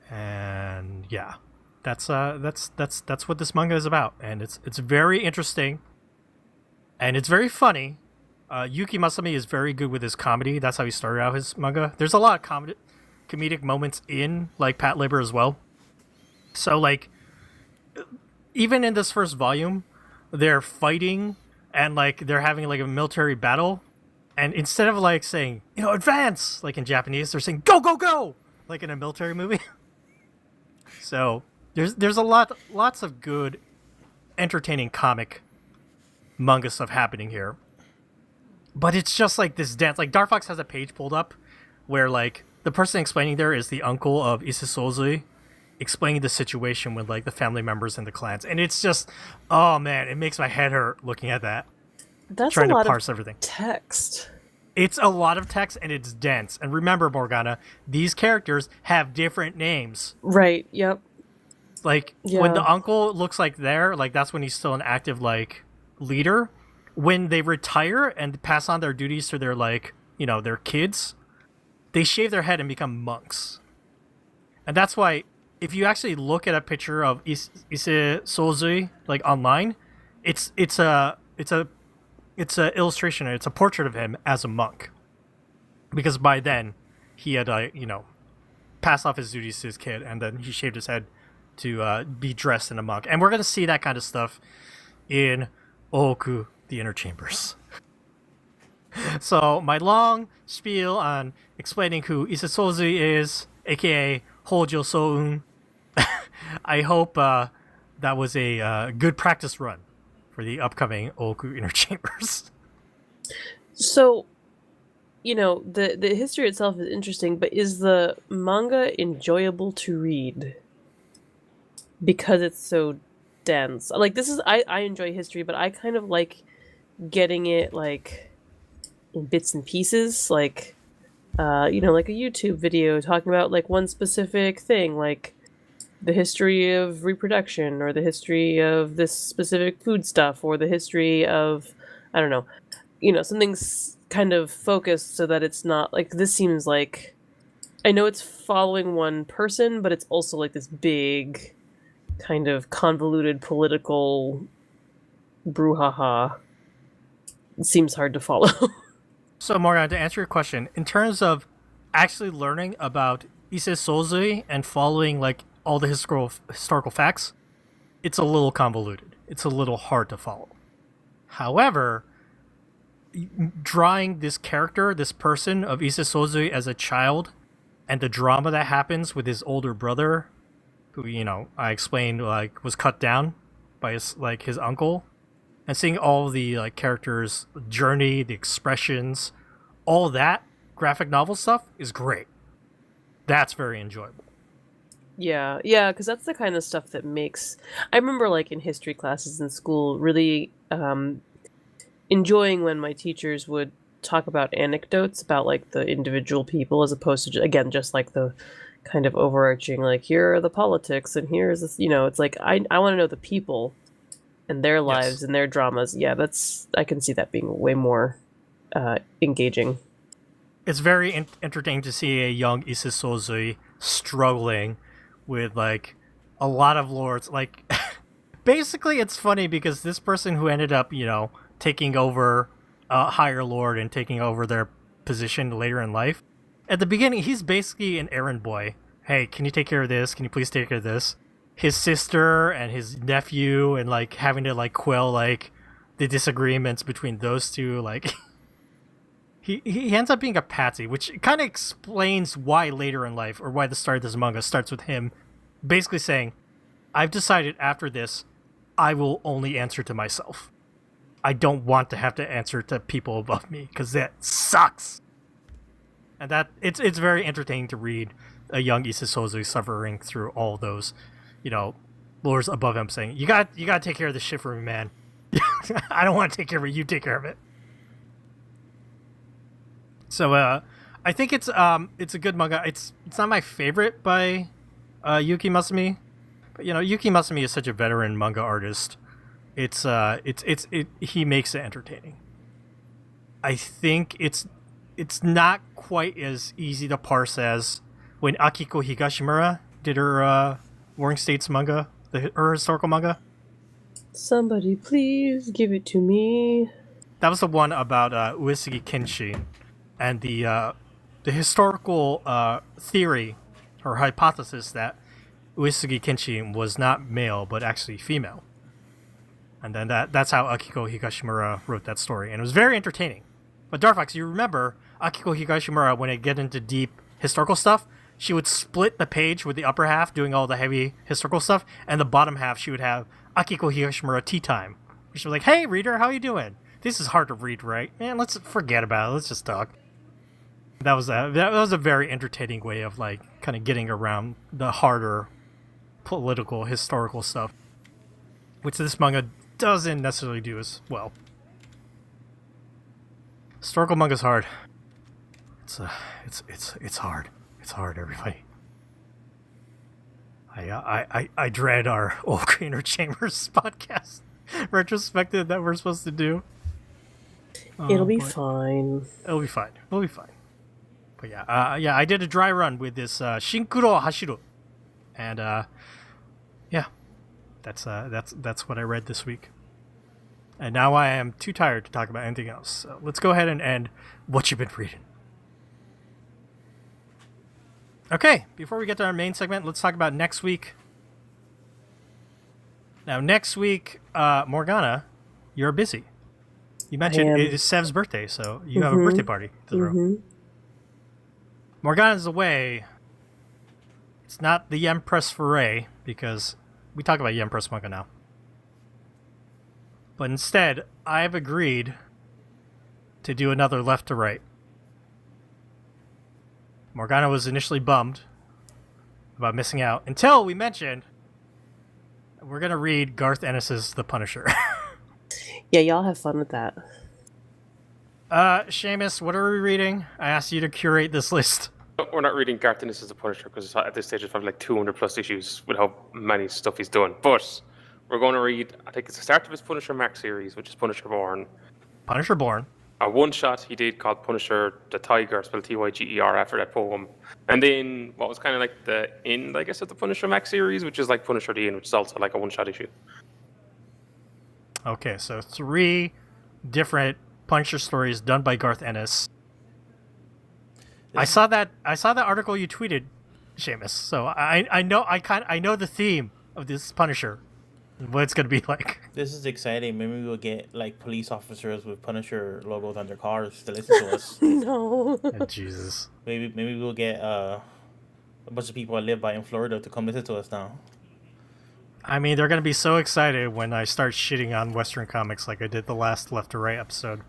And yeah, that's what this manga is about, and it's very interesting, and it's very funny. Yuki Masami is very good with his comedy. That's how he started out his manga. There's a lot of comedic moments in like Pat Labor as well. So like, even in this first volume, they're fighting and like they're having like a military battle, and instead of like saying advance like in Japanese, they're saying go go go like in a military movie. So there's lots of good, entertaining comic manga stuff happening here. But it's just like this dance. Like Dark Fox has a page pulled up where like the person explaining there is the uncle of Isesozui, explaining the situation with like the family members and the clans, and it's just, oh man, it makes my head hurt looking at that. That's trying a lot to parse of everything. text. It's a lot of text and it's dense. And remember, Morgana, these characters have different names. Right. Yep. Like when the uncle looks like that's when he's still an active like leader. When they retire and pass on their duties to their like their kids, they shave their head and become monks. And that's why if you actually look at a picture of Isesozui like online, it's a illustration. It's a portrait of him as a monk, because by then he had passed off his duties to his kid, and then he shaved his head to be dressed in a monk. And we're gonna see that kind of stuff in Oku, the Inner Chambers. So my long spiel on explaining who Isesozui is, aka Hojo Soun. I hope that was a good practice run for the upcoming Oku Inner Chambers. So, the history itself is interesting, but is the manga enjoyable to read? Because it's so dense. Like I enjoy history, but I kind of like getting it like in bits and pieces, like like a YouTube video talking about like one specific thing, like the history of reproduction, or the history of this specific food stuff, or the history of, I don't know, something's kind of focused so that it's not like, this seems like, I know it's following one person, but it's also like this big kind of convoluted political brouhaha. It seems hard to follow. So Morgan, to answer your question, in terms of actually learning about Isesozui and following like all the historical facts, it's a little convoluted. It's a little hard to follow. However, drawing this character, this person of Isesozui as a child, and the drama that happens with his older brother, who I explained like was cut down by his uncle, and seeing all the like characters' journey, the expressions, all that graphic novel stuff is great. That's very enjoyable. Yeah, because that's the kind of stuff that makes... I remember, like, in history classes in school, really enjoying when my teachers would talk about anecdotes about, like, the individual people, as opposed to, again, just, like, the kind of overarching, like, here are the politics, and here's this, it's like, I want to know the people. and their lives and their dramas. Yeah, I can see that being way more engaging. It's very entertaining to see a young Isisozui struggling with like a lot of lords. Like, basically, it's funny because this person who ended up, taking over a higher lord and taking over their position later in life, at the beginning, he's basically an errand boy. Hey, can you take care of this? Can you please take care of this? His sister and his nephew, and like having to like quell like the disagreements between those two, like. He ends up being a patsy, which kind of explains why later in life, or why the start of this manga starts with him basically saying, I've decided after this, I will only answer to myself. I don't want to have to answer to people above me, because that sucks. And that it's very entertaining to read a young Isisozui suffering through all those, lords above him saying, you got to take care of this shit for me, man. I don't want to take care of it, you take care of it. So I think it's a good manga. It's not my favorite by Yuki Masumi, but Yuki Masumi is such a veteran manga artist. He makes it entertaining. I think it's not quite as easy to parse as when Akiko Higashimura did her Warring States manga, her historical manga. Somebody please give it to me. That was the one about Uesugi Kenshin. And the historical theory or hypothesis that Uesugi Kenshin was not male but actually female, and then that's how Akiko Higashimura wrote that story, and it was very entertaining. But Darfox, you remember Akiko Higashimura, when it get into deep historical stuff, she would split the page with the upper half doing all the heavy historical stuff, and the bottom half she would have Akiko Higashimura tea time. She was like, "Hey reader, how you doing? This is hard to read, right? Man, let's forget about it. Let's just talk." That was a very entertaining way of like kind of getting around the harder political historical stuff, which this manga doesn't necessarily do as well. Historical manga's hard. It's hard. It's hard, everybody. I dread our old Greener Chambers podcast retrospective that we're supposed to do. It'll be fine. It'll be fine. We'll be fine. But yeah, I did a dry run with this Shinkuro Hashiru, and that's what I read this week. And now I am too tired to talk about anything else. So let's go ahead and end what you've been reading. Okay, before we get to our main segment, let's talk about next week. Now, next week, Morgana, you're busy. You mentioned it is Sev's birthday, so you have a birthday party to throw. Morgana's away. It's not the Empress Foray, because we talk about Empress manga now. But instead, I've agreed to do another left to right. Morgana was initially bummed about missing out until we mentioned we're going to read Garth Ennis's The Punisher. Yeah, y'all have fun with that. Seamus, what are we reading? I asked you to curate this list. We're not reading Garth Ennis as The Punisher because at this stage it's probably like 200 plus issues with how many stuff he's done. But we're going to read, I think it's the start of his Punisher Max series, which is Punisher Born. Punisher Born. A one-shot he did called Punisher the Tiger, spelled Tyger, after that poem. And then what was kind of like the end, I guess, of the Punisher Max series, which is like Punisher the End, which is also like a one-shot issue. Okay, so 3 different Punisher stories done by Garth Ennis. I saw that article you tweeted, Seamus. So I know the theme of this Punisher, and what it's gonna be like. This is exciting. Maybe we'll get like police officers with Punisher logos on their cars to listen to us. No. Oh, Jesus. Maybe we'll get a bunch of people I live by in Florida to come listen to us now. I mean, they're gonna be so excited when I start shitting on Western comics like I did the last Left to Right episode.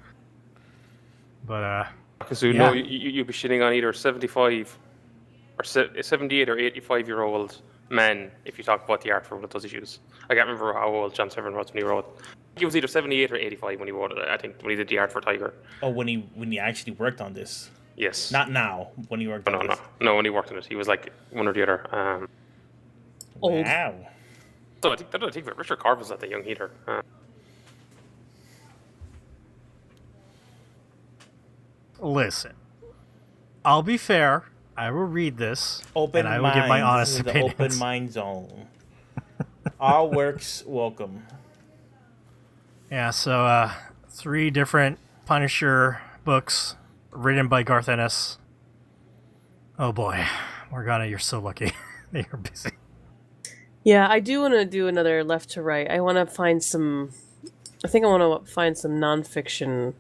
But Because you'd be shitting on either 75 or 78 or 85-year-old men if you talk about the art for one of those issues. I can't remember how old John Severin was when he wrote. He was either 78 or 85 when he wrote it. I think when he did the art for Tiger. Oh, when he actually worked on this. Yes. Not now. When he worked on this. No. When he worked on it, he was like one or the other. Old. Wow. So I think Richard Carver's not that young either. Listen, I'll be fair. I will read this, Open and I will mind. give my This honest is the opinions. open mind zone. All works welcome. Yeah, so 3 different Punisher books written by Garth Ennis. Oh boy, Morgana, you're so lucky that you're busy. Yeah, I do want to do another left to right. I want to find some. I think I want to find some nonfiction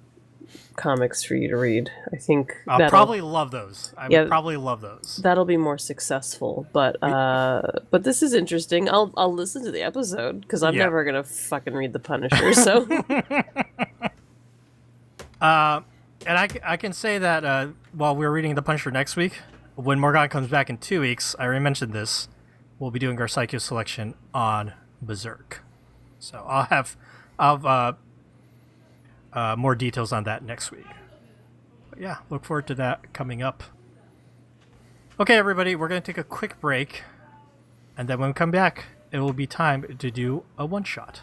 comics for you to read. I think I'll that'll probably love those. I Yeah. would probably love those. that'll be more successful. But this is interesting. I'll listen to the episode because I'm Yeah. never gonna fucking read the Punisher. So And I can say that while we're reading The Punisher next week, when Morgana comes back in 2 weeks, I already mentioned this, we'll be doing our Psycho selection on Berserk. So I'll have more details on that next week. But yeah, look forward to that coming up. Okay, everybody, we're going to take a quick break. And then when we come back, it will be time to do a one-shot.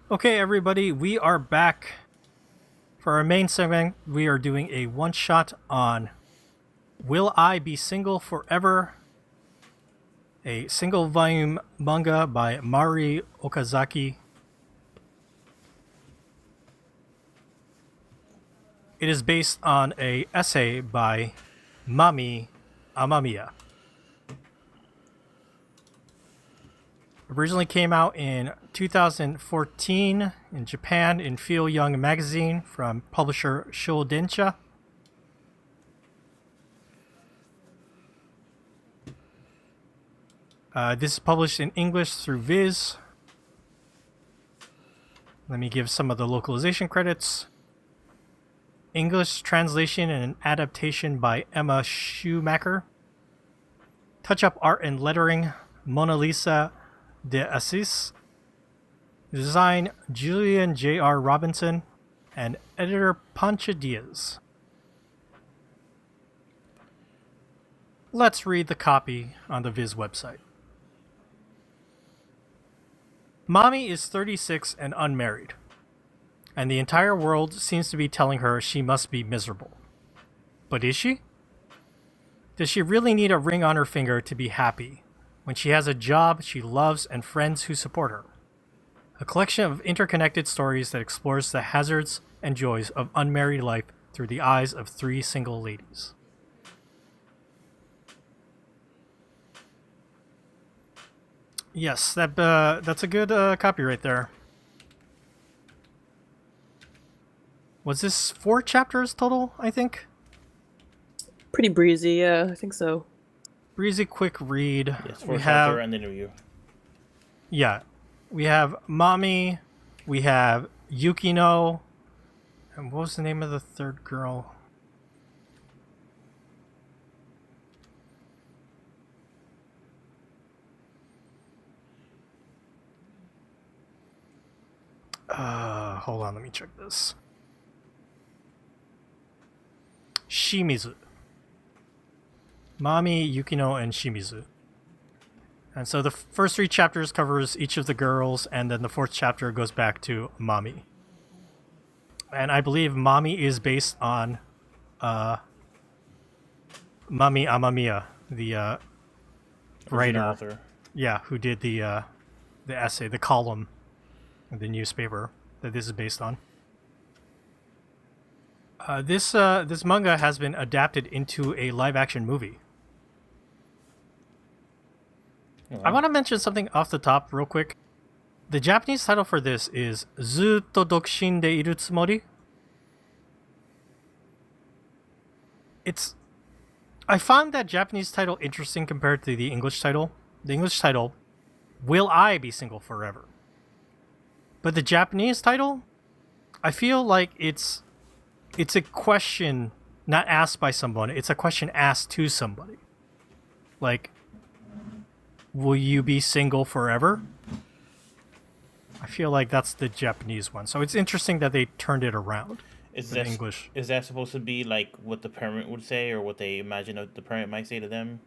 Okay, everybody, we are back. For our main segment, we are doing a one-shot on Will I Be Single Forever? A single-volume manga by Mari Okazaki. It is based on an essay by Mami Amamiya. Originally came out in 2014 in Japan in Feel Young magazine from publisher Shoudensha. This is published in English through Viz. Let me give some of the localization credits. English translation and adaptation by Emma Schumacher. Touch-up art and lettering, Mona Lisa de Assis. Design, Julian J.R. Robinson. And editor, Pancha Diaz. Let's read the copy on the Viz website. Mommy is 36 and unmarried, and the entire world seems to be telling her she must be miserable. But is she? Does she really need a ring on her finger to be happy when she has a job she loves and friends who support her? A collection of interconnected stories that explores the hazards and joys of unmarried life through the eyes of three single ladies. Yes, that's a good copy right there. Was this 4 chapters total, I think? Pretty breezy, yeah, I think so. Breezy, quick read. Yes, for chapter and interview. Yeah. We have Mami, we have Yukino, and what was the name of the third girl? Hold on, let me check this. Shimizu. Mami, Yukino, and Shimizu. And so the first 3 chapters covers each of the girls, and then the 4th chapter goes back to Mami. And I believe Mami is based on Mami Amamiya, the writer, author. Yeah, who did the essay, the column in the newspaper that this is based on. This manga has been adapted into a live-action movie. Oh, wow. I want to mention something off the top real quick. The Japanese title for this is Zutto Dokushin de Iru Tsumori. I found that Japanese title interesting compared to the English title. The English title, Will I Be Single Forever? But the Japanese title, I feel like it's a question not asked by someone, it's a question asked to somebody. Like, will you be single forever? I feel like that's the Japanese one. So it's interesting that they turned it around. Is in English. Is that supposed to be like what the parent would say, or what they imagine the parent might say to them?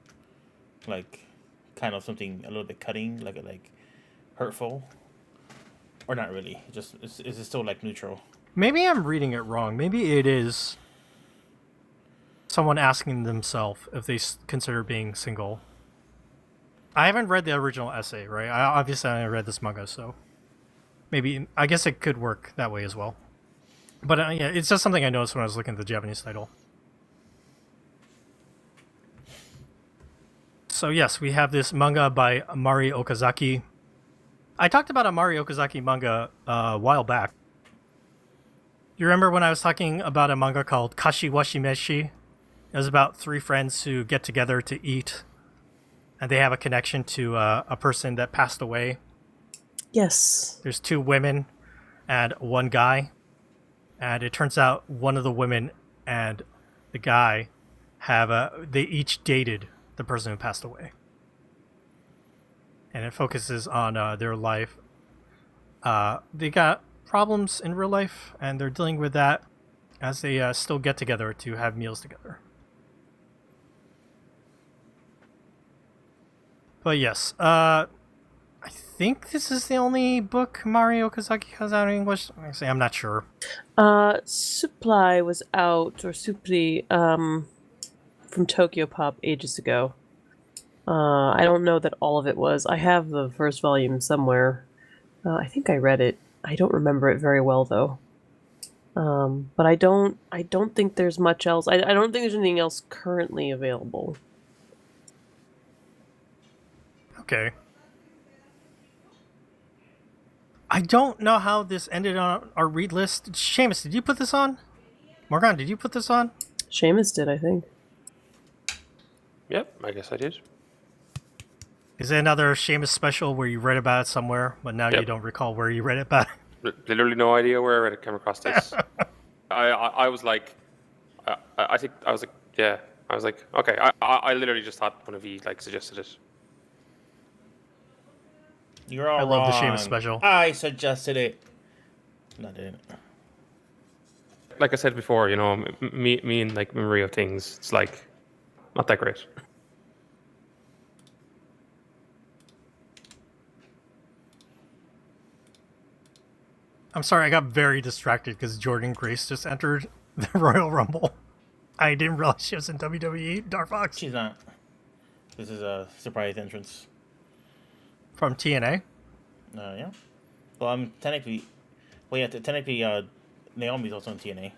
Like, kind of something a little bit cutting, like hurtful? Or not really? Just is it still like neutral? Maybe I'm reading it wrong. Maybe it is someone asking themselves if they consider being single. I haven't read the original essay, right? Obviously I read this manga, so maybe I guess it could work that way as well. But yeah, it's just something I noticed when I was looking at the Japanese title. So yes, we have this manga by Mari Okazaki. I talked about a Mari Okazaki manga a while back. You remember when I was talking about a manga called Kashiwashi Meshi? It was about 3 friends who get together to eat, and they have a connection to a person that passed away. Yes. There's 2 women and 1 guy, and it turns out one of the women and the guy they each dated the person who passed away. And it focuses on their life. They got problems in real life, and they're dealing with that as they still get together to have meals together. But yes, I think this is the only book Mario Kazaki has out in English. Actually, I'm not sure. Supply was out, or Supply, from Tokyo Pop ages ago. I don't know that all of it was. I have the first volume somewhere. I think I read it. I don't remember it very well though. But I don't think there's much else. I don't think there's anything else currently available. Okay. I don't know how this ended on our read list. Seamus, did you put this on? Morgan, did you put this on? Seamus did, I think. Yep, I guess I did. Is it another Seamus special where you read about it somewhere, but now you Yep. don't recall where you read it about? Literally no idea where I came across this. I was like, I think I was like, yeah, I was like, okay. I literally just thought one of you like suggested it. You're all I love the wrong. Seamus special. I suggested it. No, I didn't. Like I said before, you know, me and like memory of things, it's like not that great. I'm sorry, I got very distracted because Jordan Grace just entered the Royal Rumble. I didn't realize she was in WWE. Darfox She's not. This is a surprise entrance. from TNA. Yeah. Well, I'm technically. Well, yeah. Technically, Naomi's also in TNA.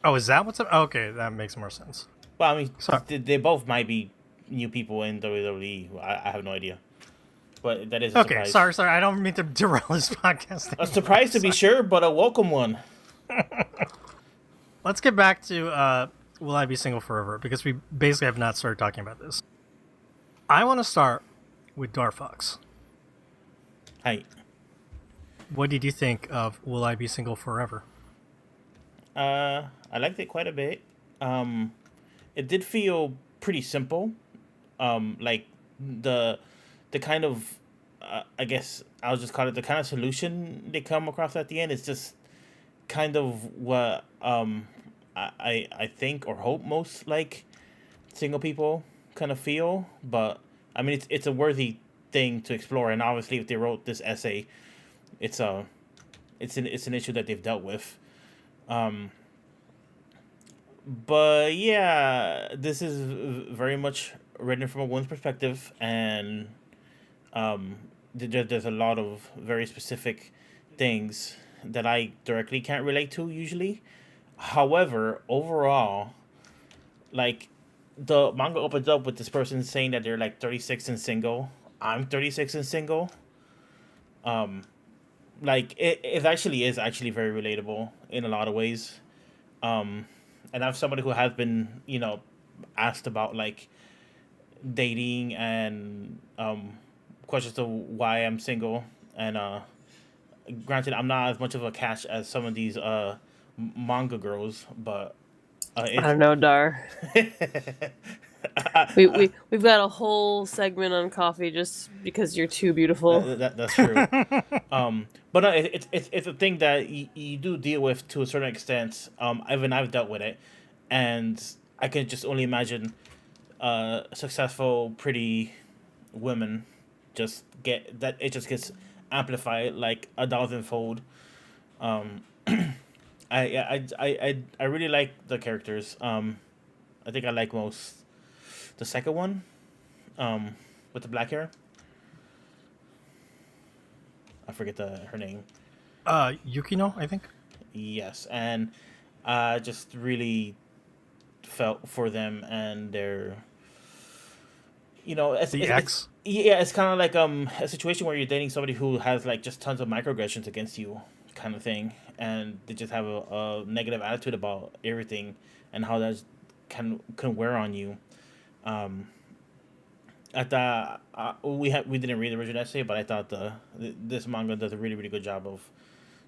Oh, is that what's up? Oh, okay, that makes more sense. Well, I mean, Sorry. they both might be new people in WWE. I have no idea. But that is a Okay, surprise. sorry. I don't mean to derail this podcast. A surprise to be sure, but a welcome one. Let's get back to Will I Be Single Forever, because we basically have not started talking about this. I want to start with Darfox. Hi. What did you think of Will I Be Single Forever? I liked it quite a bit. It did feel pretty simple. Like the kind of I guess I'll just call it the kind of solution they come across at the end is just kind of what I think or hope most like single people kind of feel. But I mean it's a worthy thing to explore, and obviously if they wrote this essay, it's an issue that they've dealt with. But yeah, this is very much written from a woman's perspective, and there's a lot of very specific things that I directly can't relate to usually. However, overall, like the manga opens up with this person saying that they're like 36 and single. I'm 36 and single. Like it actually is actually very relatable in a lot of ways. And I'm somebody who has been, asked about like dating and questions of why I'm single. And granted, I'm not as much of a catch as some of these manga girls, but I don't know, Dar. We've got a whole segment on coffee just because you're too beautiful. That's true. But no, it's a thing that you do deal with to a certain extent. Even I've dealt with it, and I can just only imagine successful, pretty women just get that it just gets amplified like 1,000-fold. I really like the characters. I think I like most the second one, with the black hair. I forget her name. Yukino, I think. Yes, and I just really felt for them and their, The ex. it's kind of like a situation where you're dating somebody who has like just tons of microaggressions against you, kind of thing, and they just have a negative attitude about everything and how that can wear on you. I thought we didn't read the original essay, but I thought this manga does a really, really good job of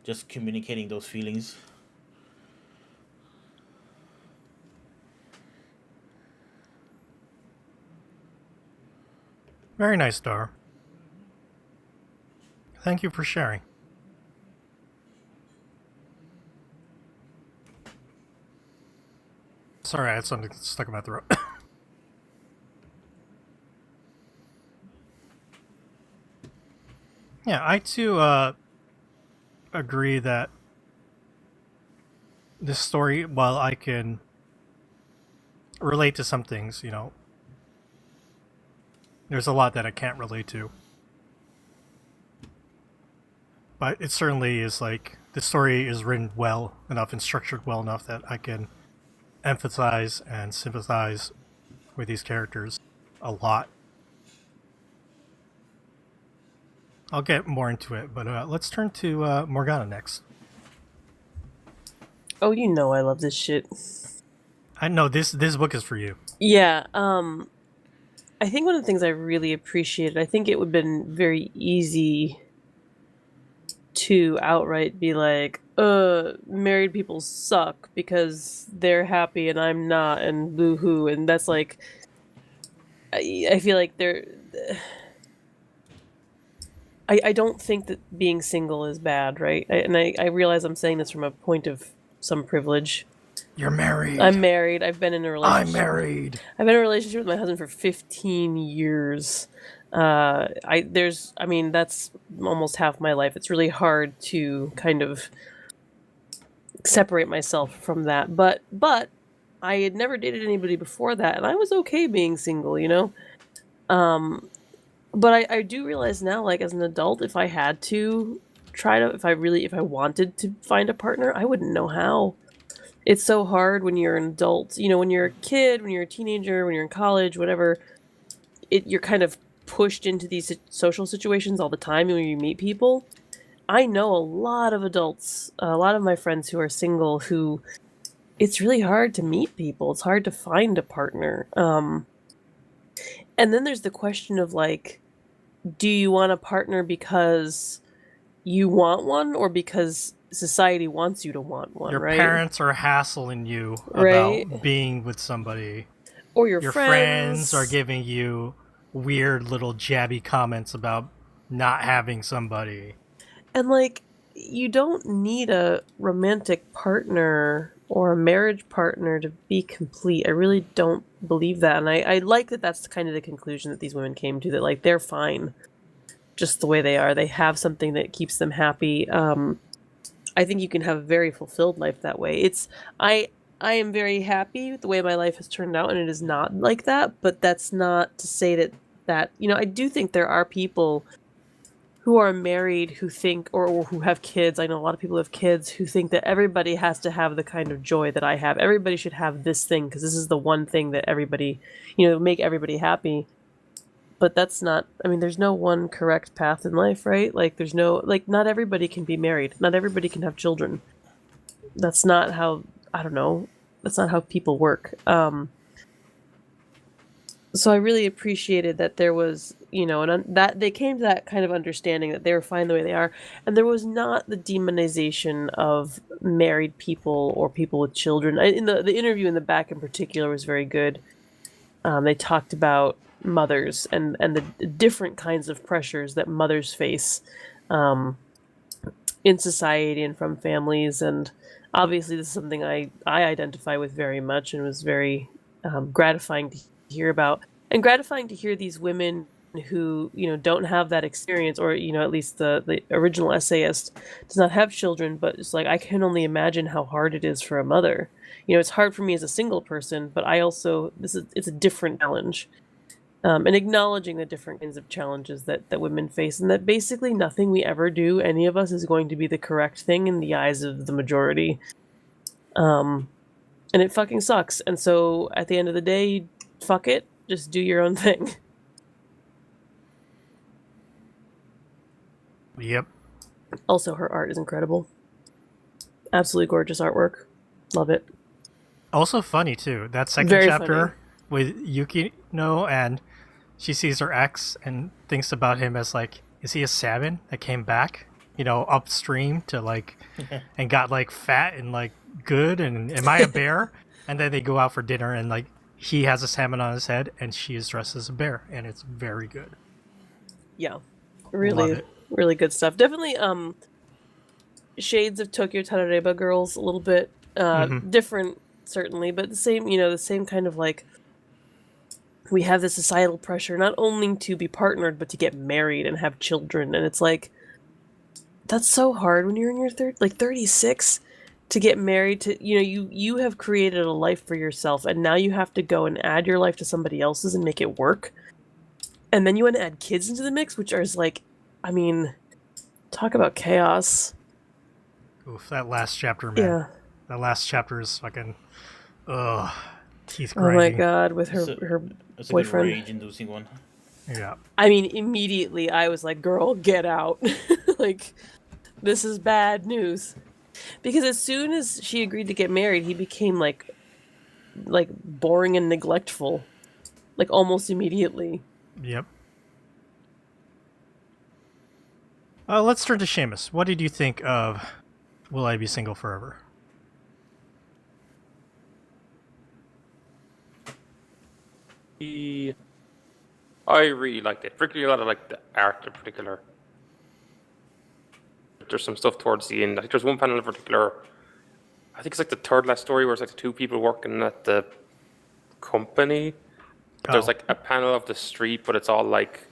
just communicating those feelings. Very nice, Dar. Thank you for sharing. Sorry, I had something stuck in my throat. Yeah, I too agree that this story, while I can relate to some things, there's a lot that I can't relate to. But it certainly is like the story is written well enough and structured well enough that I can empathize and sympathize with these characters a lot. I'll get more into it, but let's turn to Morgana next. Oh, you know I love this shit. I know this book is for you. Yeah, I think one of the things I really appreciated, I think it would have been very easy to outright be like, married people suck because they're happy and I'm not, and boo-hoo, and that's like, I feel like I don't think that being single is bad, right? I realize I'm saying this from a point of some privilege. You're married. I'm married. I've been in a relationship. I'm married. I've been in a relationship with my husband for 15 years. That's almost half my life. It's really hard to kind of separate myself from that. But I had never dated anybody before that, and I was okay being single, But I do realize now, like, as an adult, if I had to if I wanted to find a partner, I wouldn't know how. It's so hard when you're an adult. When you're a kid, when you're a teenager, when you're in college, whatever, you're kind of pushed into these social situations all the time when you meet people. I know a lot of adults, a lot of my friends who are single, who it's really hard to meet people. It's hard to find a partner. And then there's the question of, like, do you want a partner because you want one or because society wants you to want one, Your right? parents are hassling you Right. about being with somebody. Or your friends are giving you weird little jabby comments about not having somebody. And, like, you don't need a romantic partner or a marriage partner to be complete. I really don't believe that. And I like that that's kind of the conclusion that these women came to, that, like, they're fine just the way they are. They have something that keeps them happy. I think you can have a very fulfilled life that way. I am very happy with the way my life has turned out, and it is not like that, but that's not to say that I do think there are people who are married who think, or who have kids. I know a lot of people who have kids who think that everybody has to have the kind of joy that I have. Everybody should have this thing because this is the one thing that everybody, make everybody happy. But that's not, there's no one correct path in life, right? Like, there's no, like, not everybody can be married. Not everybody can have children. That's not how, I don't know, that's not how people work. So I really appreciated that there was, that they came to that kind of understanding that they were fine the way they are. And there was not the demonization of married people or people with children. In the interview in the back in particular was very good. They talked about mothers and the different kinds of pressures that mothers face in society and from families. And obviously this is something I identify with very much, and was very gratifying to hear about, and gratifying to hear these women who don't have that experience, or at least the original essayist does not have children, but it's like, I can only imagine how hard it is for a mother. It's hard for me as a single person, but I also it's a different challenge. And acknowledging the different kinds of challenges that women face, and that basically nothing we ever do, any of us, is going to be the correct thing in the eyes of the majority. And it fucking sucks. And so at the end of the day, fuck it, just do your own thing. Yep. Also, her art is incredible. Absolutely gorgeous artwork. Love it. Also funny too. That second Very chapter funny. with Yukino, and she sees her ex and thinks about him as, like, is he a salmon that came back, upstream to, like, and got, like, fat and, like, good, and am I a bear? And then they go out for dinner, and, like, he has a salmon on his head and she is dressed as a bear, and it's very good. Yeah. Really, Love it. really good stuff. Definitely shades of Tokyo Tarareba Girls a little bit. Different, certainly, but the same kind of, like, we have the societal pressure not only to be partnered but to get married and have children, and it's like, that's so hard when you're in your 36 to get married to, you have created a life for yourself and now you have to go and add your life to somebody else's and make it work. And then you want to add kids into the mix, which is like, I mean, talk about chaos. Oof, that last chapter, man. Yeah. That last chapter is fucking, teeth Oh my grinding. god, with It's her a good boyfriend. rage-inducing one. Yeah. I mean, immediately I was like, girl, get out. Like, this is bad news. Because as soon as she agreed to get married, he became like boring and neglectful. Like almost immediately. Yep. Let's turn to Seamus. What did you think of Will I Be Single Forever? I really liked it. Particularly a lot of like the art in particular. There's some stuff towards the end. I think there's one panel in particular. I think it's like the third last story where it's like the two people working at the company. There's Oh. like a panel of the street, but it's all like,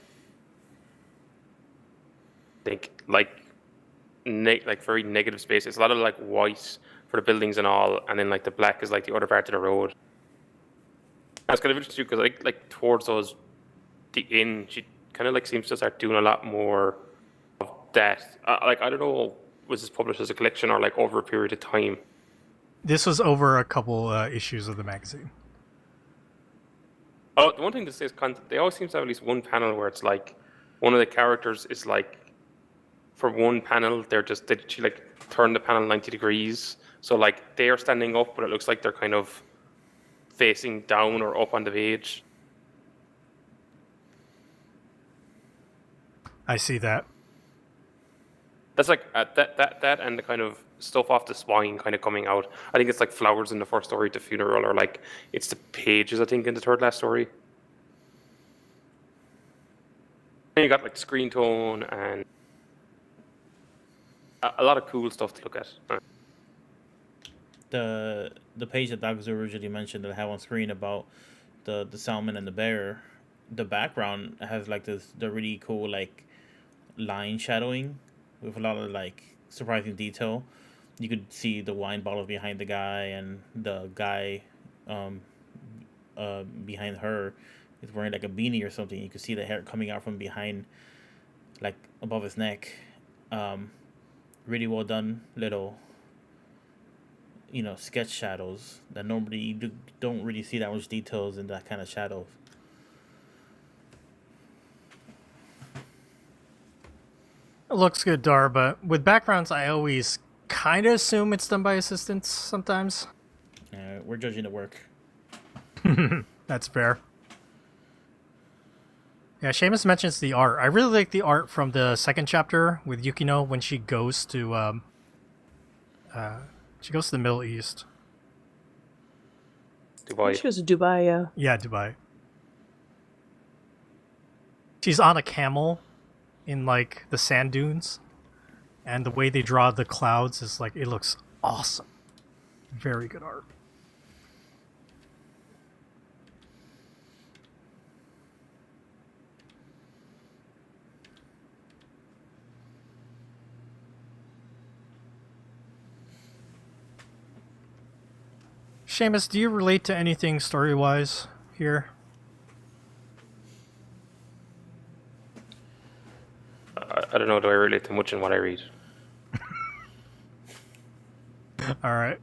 I think like very negative spaces. A lot of like white for the buildings and all, and then like the black is like the other part of the road. That's kind of interesting because like towards the end, she kind of like seems to start doing a lot more of that. Like I don't know, was this published as a collection or like over a period of time? This was over a couple issues of the magazine. Oh, the one thing to say is they always seem to have at least one panel where it's like one of the characters is like, for one panel she like turned the panel 90 degrees, so like they are standing up, but it looks like they're kind of facing down or up on the page. I see that. That's like that and the kind of stuff off the spine kind of coming out. I think it's like flowers in the first story to funeral, or like it's the pages I think in the third last story. And you got like screen tone and a lot of cool stuff to look at. The page that Dogs originally mentioned that I have on screen about the salmon and the bear, the background has like the really cool like line shadowing with a lot of like surprising detail. You could see the wine bottles behind the guy, and the guy behind her is wearing like a beanie or something. You could see the hair coming out from behind, like above his neck. Really well done little, sketch shadows that normally you don't really see that much details in that kind of shadows. It looks good, Dar, but with backgrounds, I always kind of assume it's done by assistants sometimes. We're judging the work. That's fair. Yeah, Seamus mentions the art. I really like the art from the second chapter with Yukino when she goes to the Middle East. Dubai. She goes to Dubai, yeah. Yeah, Dubai. She's on a camel in like the sand dunes, and the way they draw the clouds is like, it looks awesome. Very good art. Seamus, do you relate to anything story-wise here? I don't know. Do I relate to much in what I read? All right.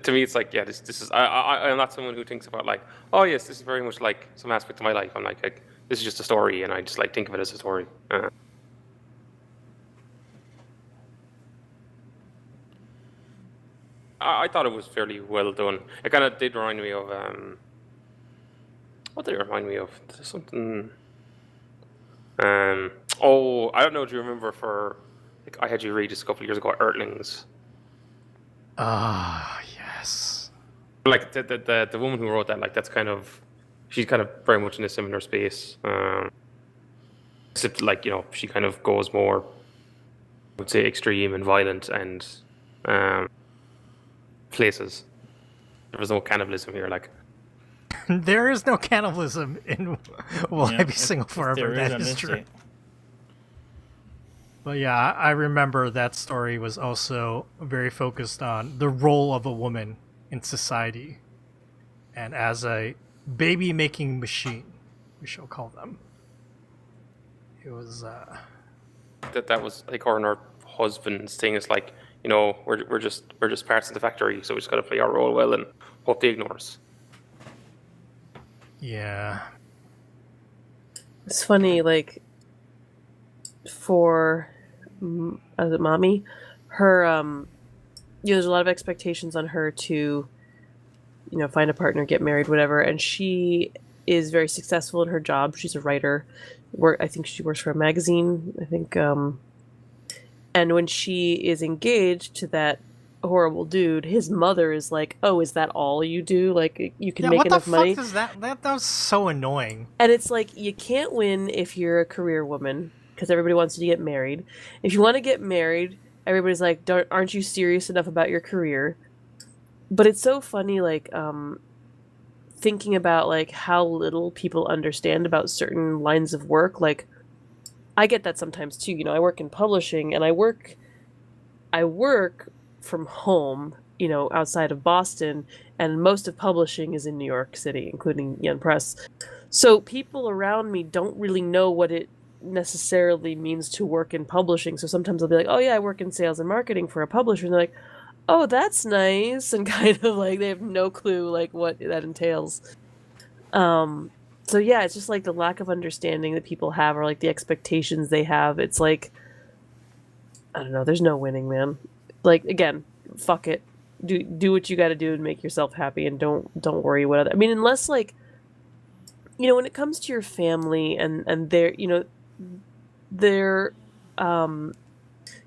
To me, it's like, yeah, this is. I'm not someone who thinks about like, oh yes, this is very much like some aspect of my life. I'm like this is just a story, and I just like think of it as a story. I thought it was fairly well done. It kind of did remind me of what did it remind me of? There's something. Oh, I don't know. Do you remember I had you read this a couple of years ago, Earthlings? Ah, yes. Like the woman who wrote that, like that's kind of, she's kind of very much in a similar space. Except like she kind of goes more, I would say, extreme and violent and places. There was no cannibalism here, like. There is no cannibalism in Will I Be Single Forever. There That is is true. it. But yeah, I remember that story was also very focused on the role of a woman in society and as a baby making machine, we shall call them. It was That was like her and her husband's thing. Is like, you know, we're just parts of the factory, so we just got to play our role well and hope they ignore us. yeah. It's funny, like, for as a mommy, her there's a lot of expectations on her to, find a partner, get married, whatever, and she is very successful in her job. She's a writer. I think she works for a magazine. I think, and when she is engaged to that horrible dude, his mother is like, "Oh, is that all you do? Like, you can make enough money?" What the fuck is that? That was so annoying. And it's like, you can't win if you're a career woman, because everybody wants you to get married. If you want to get married, everybody's like, aren't you serious enough about your career? But it's so funny, like, thinking about, like, how little people understand about certain lines of work. Like, I get that sometimes, too. I work in publishing, and I work from home, outside of Boston, and most of publishing is in New York City, including Yen Press. So people around me don't really know what it necessarily means to work in publishing. So sometimes I'll be like, "Oh yeah, I work in sales and marketing for a publisher," and they're like, "Oh, that's nice," and kind of like they have no clue like what that entails. So yeah, it's just like the lack of understanding that people have, or like the expectations they have. It's like, I don't know, there's no winning, man. Like, again, fuck it. Do what you got to do and make yourself happy, and don't worry what other. I mean, unless, like, when it comes to your family and their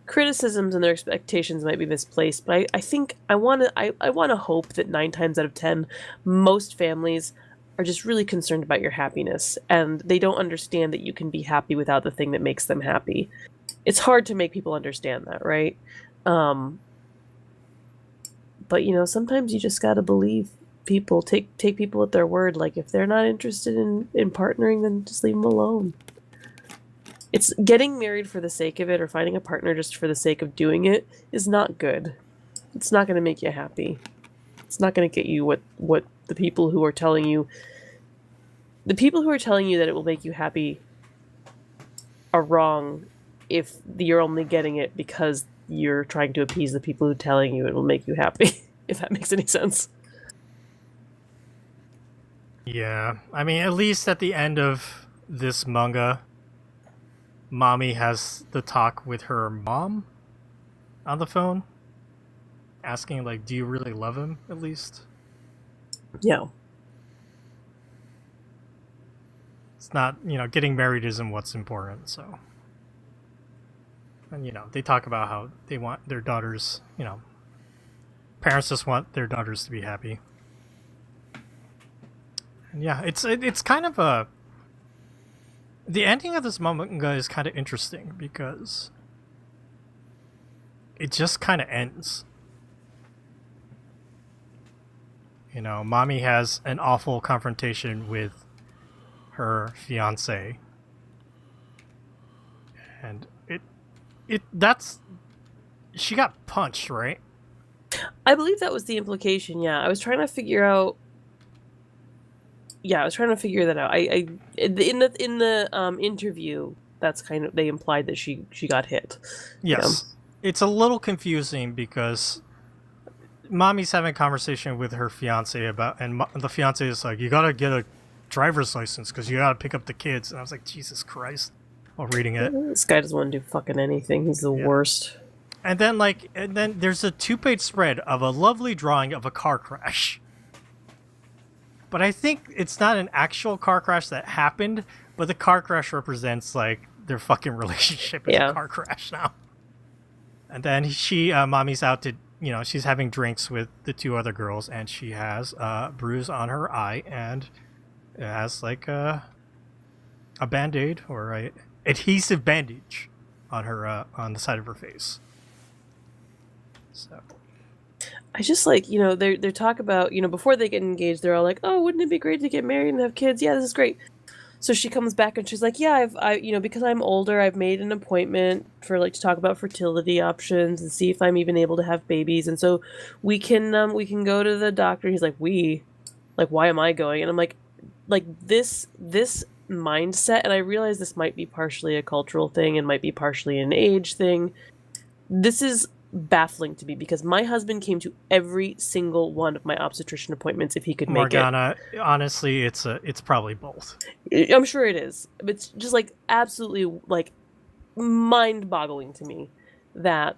criticisms and their expectations might be misplaced, but I think I want to hope that 9 times out of 10 most families are just really concerned about your happiness, and they don't understand that you can be happy without the thing that makes them happy. It's hard to make people understand that, right? But sometimes you just gotta believe people. Take people at their word. Like, if they're not interested in partnering, then just leave them alone. It's getting married for the sake of it, or finding a partner just for the sake of doing it, is not good. It's not going to make you happy. It's not going to get you what the people who are telling you that it will make you happy are wrong if you're only getting it because you're trying to appease the people who are telling you it will make you happy, if that makes any sense. Yeah. I mean, at least at the end of this manga, Mommy has the talk with her mom on the phone, asking, like, do you really love him, at least? Yeah. It's not, getting married isn't what's important, so. And, they talk about how they want their daughters, parents just want their daughters to be happy. And yeah, it's kind of a... The ending of this manga is kind of interesting because it just kind of ends. Mommy has an awful confrontation with her fiance, and she got punched, right? I believe that was the implication. Yeah, I was trying to figure out. Yeah, I was trying to figure that out. I in the interview, that's kind of, they implied that she got hit. Yes, it's a little confusing because Mommy's having a conversation with her fiance and the fiance is like, "You gotta get a driver's license because you gotta pick up the kids." And I was like, Jesus Christ, while reading it. This guy doesn't want to do fucking anything. He's the worst. And then there's a 2-page spread of a lovely drawing of a car crash. But I think it's not an actual car crash that happened, but the car crash represents, like, their fucking relationship is a car crash now. And then Mommy's out to, she's having drinks with the 2 other girls, and she has a bruise on her eye, and it has, like, a Band-Aid or a adhesive bandage on her on the side of her face. So I just like, they talk about, before they get engaged, they're all like, "Oh, wouldn't it be great to get married and have kids? Yeah, this is great." So she comes back and she's like, "Yeah, because I'm older, I've made an appointment for like to talk about fertility options and see if I'm even able to have babies. And so we can go to the doctor." He's like, "We, like, why am I going?" And I'm like this mindset, and I realize this might be partially a cultural thing and might be partially an age thing. This is baffling to me because my husband came to every single one of my obstetrician appointments if he could make Morgana, honestly, it's probably both. it. I'm sure it is. But it's just like absolutely like mind-boggling to me that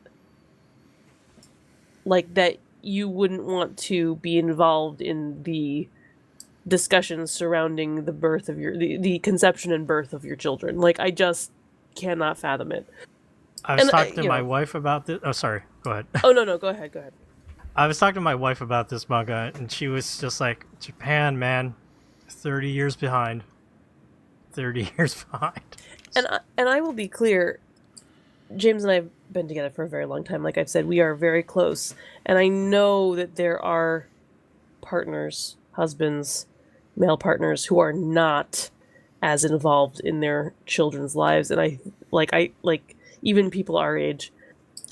that you wouldn't want to be involved in the discussions surrounding the birth of the conception and birth of your children. Like, I just cannot fathom it. I was And, talking to you my know- wife about this. Oh, sorry. Go ahead. Oh no, go ahead. I was talking to my wife about this manga, and she was just like, "Japan, man, 30 years behind. 30 years behind." And I will be clear, James and I have been together for a very long time. Like I've said, we are very close, and I know that there are partners, husbands, male partners who are not as involved in their children's lives, and I even people our age.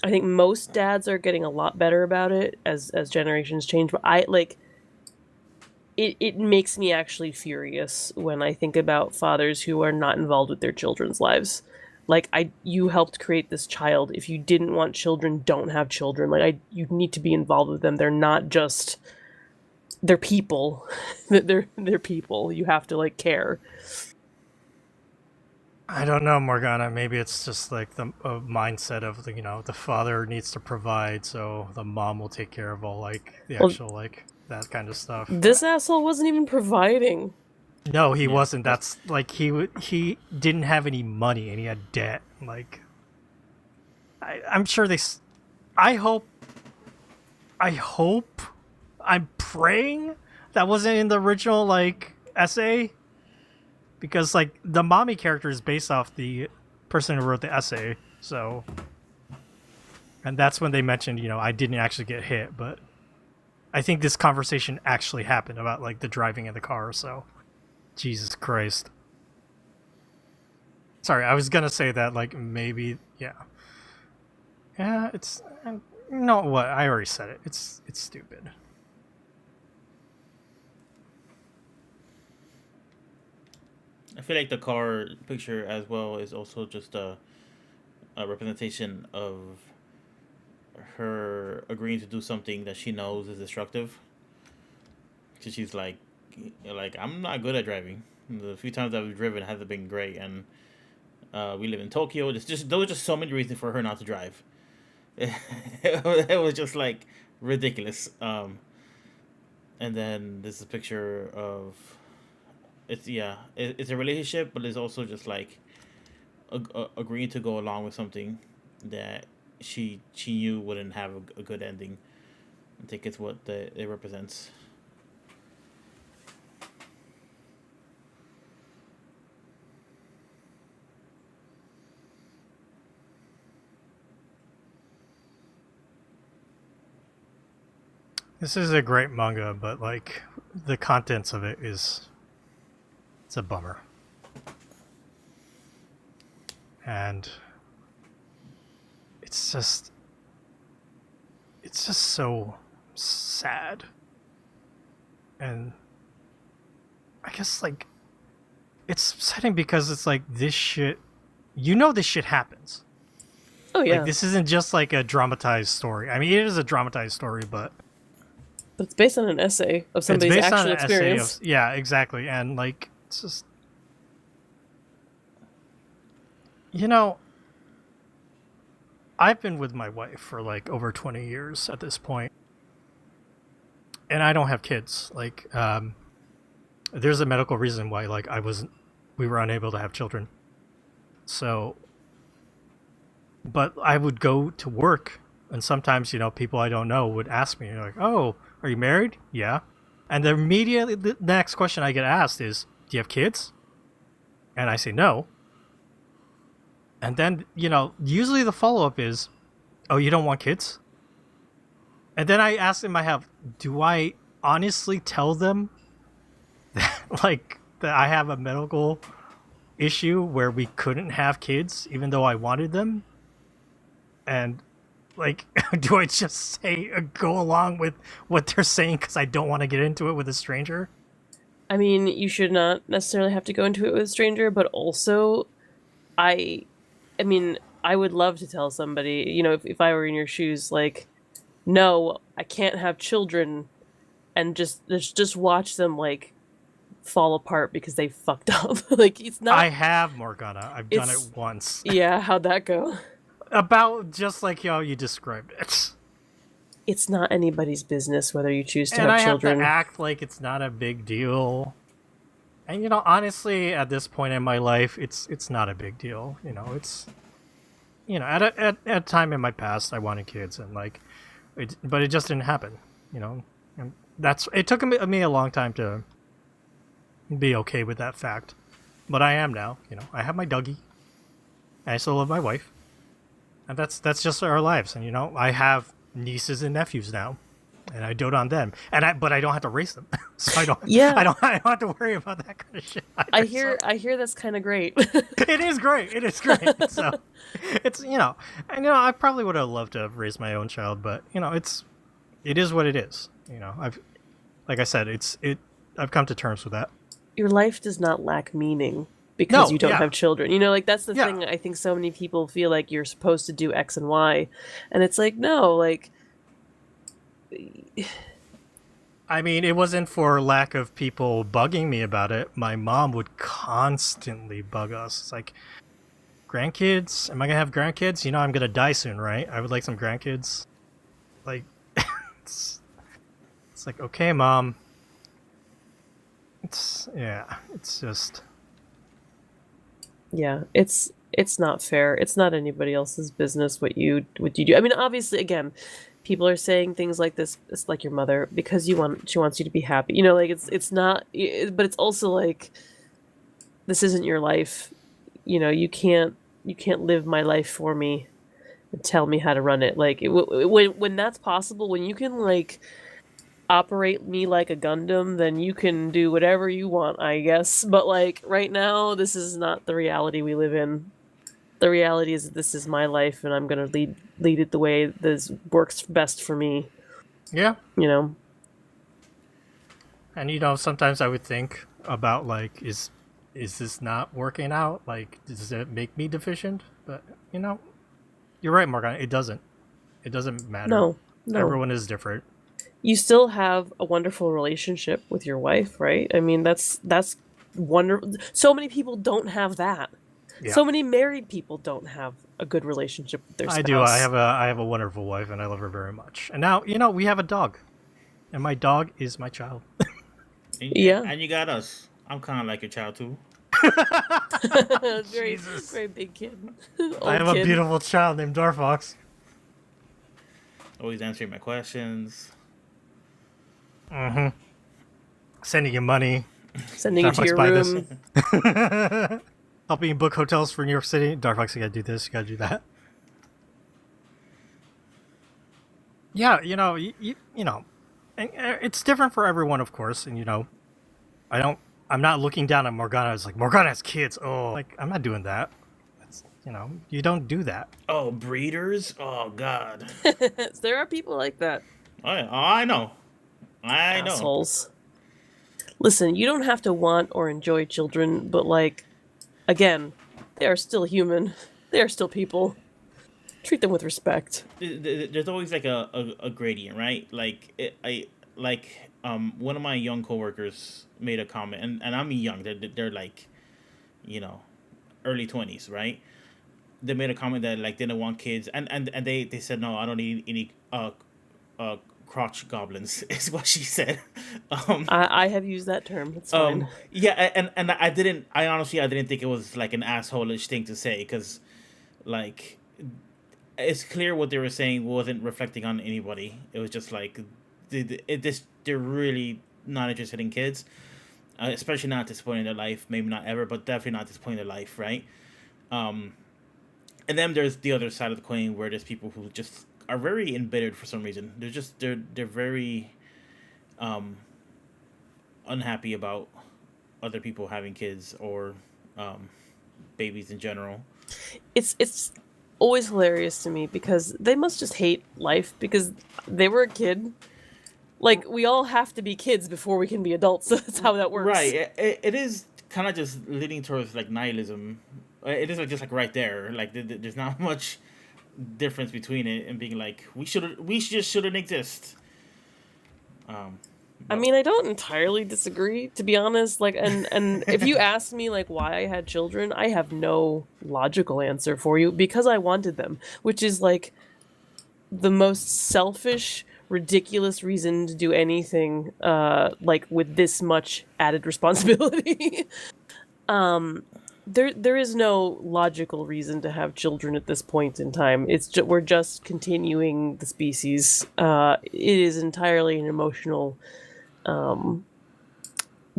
I think most dads are getting a lot better about it as generations change, but it makes me actually furious when I think about fathers who are not involved with their children's lives. Like, you helped create this child. If you didn't want children, don't have children. You need to be involved with them. They're not just, they're people. they're people. You have to care. I don't know, Morgana. Maybe it's just like the mindset of the father needs to provide, so the mom will take care of all actual that kind of stuff. This asshole wasn't even providing. No, he wasn't. That's he didn't have any money and he had debt. I'm sure I hope. I'm praying that wasn't in the original essay. Because, the mommy character is based off the person who wrote the essay, so... And that's when they mentioned, I didn't actually get hit, but... I think this conversation actually happened about, the driving in the car, so... Jesus Christ. Sorry, I was gonna say that, maybe... Yeah. Yeah, it's... No, what? I already said it. It's stupid. I feel like the car picture as well is also just a representation of her agreeing to do something that she knows is destructive. Because she's like, I'm not good at driving. The few times I've driven hasn't been great, and we live in Tokyo. There were just so many reasons for her not to drive. It was just ridiculous. And then this is a picture of. It's a relationship, but it's also just agreeing to go along with something that she knew wouldn't have a good ending. I think it's what it represents. This is a great manga, but the contents of it it's a bummer. And it's just so sad. And I guess it's upsetting because it's this shit, this shit happens. Oh yeah. This isn't just a dramatized story. I mean, it is a dramatized story, but it's based on an essay of somebody's it's based actual on an experience. essay of, yeah, exactly. And it's just, I've been with my wife for over 20 years at this point, and I don't have kids. There's a medical reason why we were unable to have children. So, but I would go to work, and sometimes people I don't know would ask me, "Oh, are you married?" "Yeah." And the next question I get asked is, "Do you have kids?" And I say no. And then, usually the follow-up is, "Oh, you don't want kids?" And then I ask them, do I honestly tell them that, that I have a medical issue where we couldn't have kids even though I wanted them. And like, do I just say go along with what they're saying because I don't want to get into it with a stranger? I mean, you should not necessarily have to go into it with a stranger, but also, I, I mean, I would love to tell somebody, if I were in your shoes, like, no, I can't have children, and just watch them like fall apart because they fucked up. Like it's not. I have, Morgana. I've done it It's- once. Yeah, how'd that go? About just like how you described it. It's not anybody's business whether you choose to And have I children. have to act like it's not a big deal. And honestly, at this point in my life, it's not a big deal. It's at a time in my past, I wanted kids, and like, but it just didn't happen. And it took me a long time to be okay with that fact, but I am now. I have my Dougie, and I still love my wife, and that's just our lives. And I have nieces and nephews now, and I dote on them, but I don't have to raise them, so I don't. Yeah. I don't have to worry about that kind of shit. Either, I hear that's kind of great. it is great. It is great. So it's and I probably would have loved to have raised my own child, but it is what it is. Like I said, I've come to terms with that. Your life does not lack meaning because No, you don't yeah. have children. Like that's the Yeah. thing. I think so many people feel like you're supposed to do X and Y, and it's like no, like. I mean, it wasn't for lack of people bugging me about it. My mom would constantly bug us. It's like, grandkids? Am I gonna have grandkids? I'm gonna die soon, right? I would like some grandkids. Like, it's like, okay, mom. It's just. Yeah, it's not fair. It's not anybody else's business what you do. I mean, obviously, again, people are saying things like this. It's like your mother because she wants you to be happy. Like it's not. But it's also like this isn't your life. You can't live my life for me and tell me how to run it. Like when that's possible, when you can like operate me like a Gundam, then you can do whatever you want, I guess. But like right now, this is not the reality we live in. The reality is that this is my life, and I'm gonna lead it the way this works best for me. Yeah. And sometimes I would think about like, is this not working out? Like, does it make me deficient? But you're right, Morgan. It doesn't. It doesn't matter. No. Everyone is different. You still have a wonderful relationship with your wife, right? I mean, that's wonderful. So many people don't have that. Yeah. So many married people don't have a good relationship with their spouse. I do. I have a wonderful wife, and I love her very much. And now we have a dog, and my dog is my child. Yeah. And you got us. I'm kind of like your child too. very, Jesus. very big kid. I have a beautiful child named Darfox. Always answering my questions. Sending you money, Sending you to Darfox, your buy this. room. Helping you book hotels for New York City. Darfox, you gotta do this. You gotta do that. Yeah, and it's different for everyone, of course. And I'm not looking down at Morgana. It's like Morgana has kids. Oh, like I'm not doing that. It's, you don't do that. Oh, breeders? Oh, God. There are people like that. Oh, yeah. Oh, I know. I know. Assholes. Listen, you don't have to want or enjoy children, but like, again, they are still human. They are still people. Treat them with respect. There's always like a gradient, right? Like one of my young coworkers made a comment, and I'm young. They're like, early 20s, right? They made a comment that like they didn't want kids, and they said no, I don't need any crotch goblins is what she said. I have used that term. It's fine. Yeah, and I honestly didn't think it was like an asshole-ish thing to say, because like it's clear what they were saying wasn't reflecting on anybody. It was just like they're really not interested in kids, especially not at this point in their life. Maybe not ever, but definitely not at this point in their life, right? And then there's the other side of the coin where there's people who just are very embittered for some reason. They're very unhappy about other people having kids, or babies in general. It's always hilarious to me because they must just hate life because they were a kid. Like, we all have to be kids before we can be adults. That's how that works. Right. It is kind of just leading towards like nihilism. It is like just like right there. Like there's not much difference between it and being like we just shouldn't exist. I mean, I don't entirely disagree, to be honest. Like, and if you ask me like why I had children, I have no logical answer for you because I wanted them, which is like the most selfish, ridiculous reason to do anything like with this much added responsibility. There is no logical reason to have children at this point in time. We're just continuing the species. It is entirely an emotional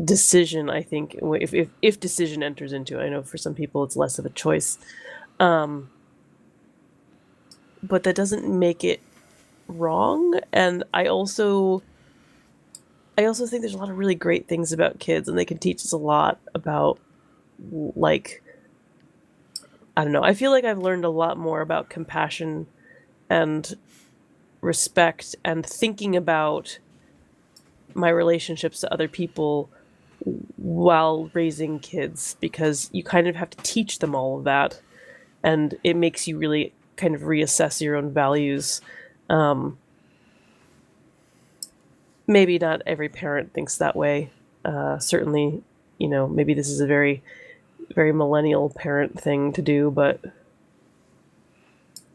decision, I think, if decision enters into it. I know for some people it's less of a choice, but that doesn't make it wrong. And I also think there's a lot of really great things about kids, and they can teach us a lot about, like, I don't know. I feel like I've learned a lot more about compassion and respect and thinking about my relationships to other people while raising kids, because you kind of have to teach them all of that, and it makes you really kind of reassess your own values. Maybe not every parent thinks that way. Certainly, maybe this is a very, very millennial parent thing to do, but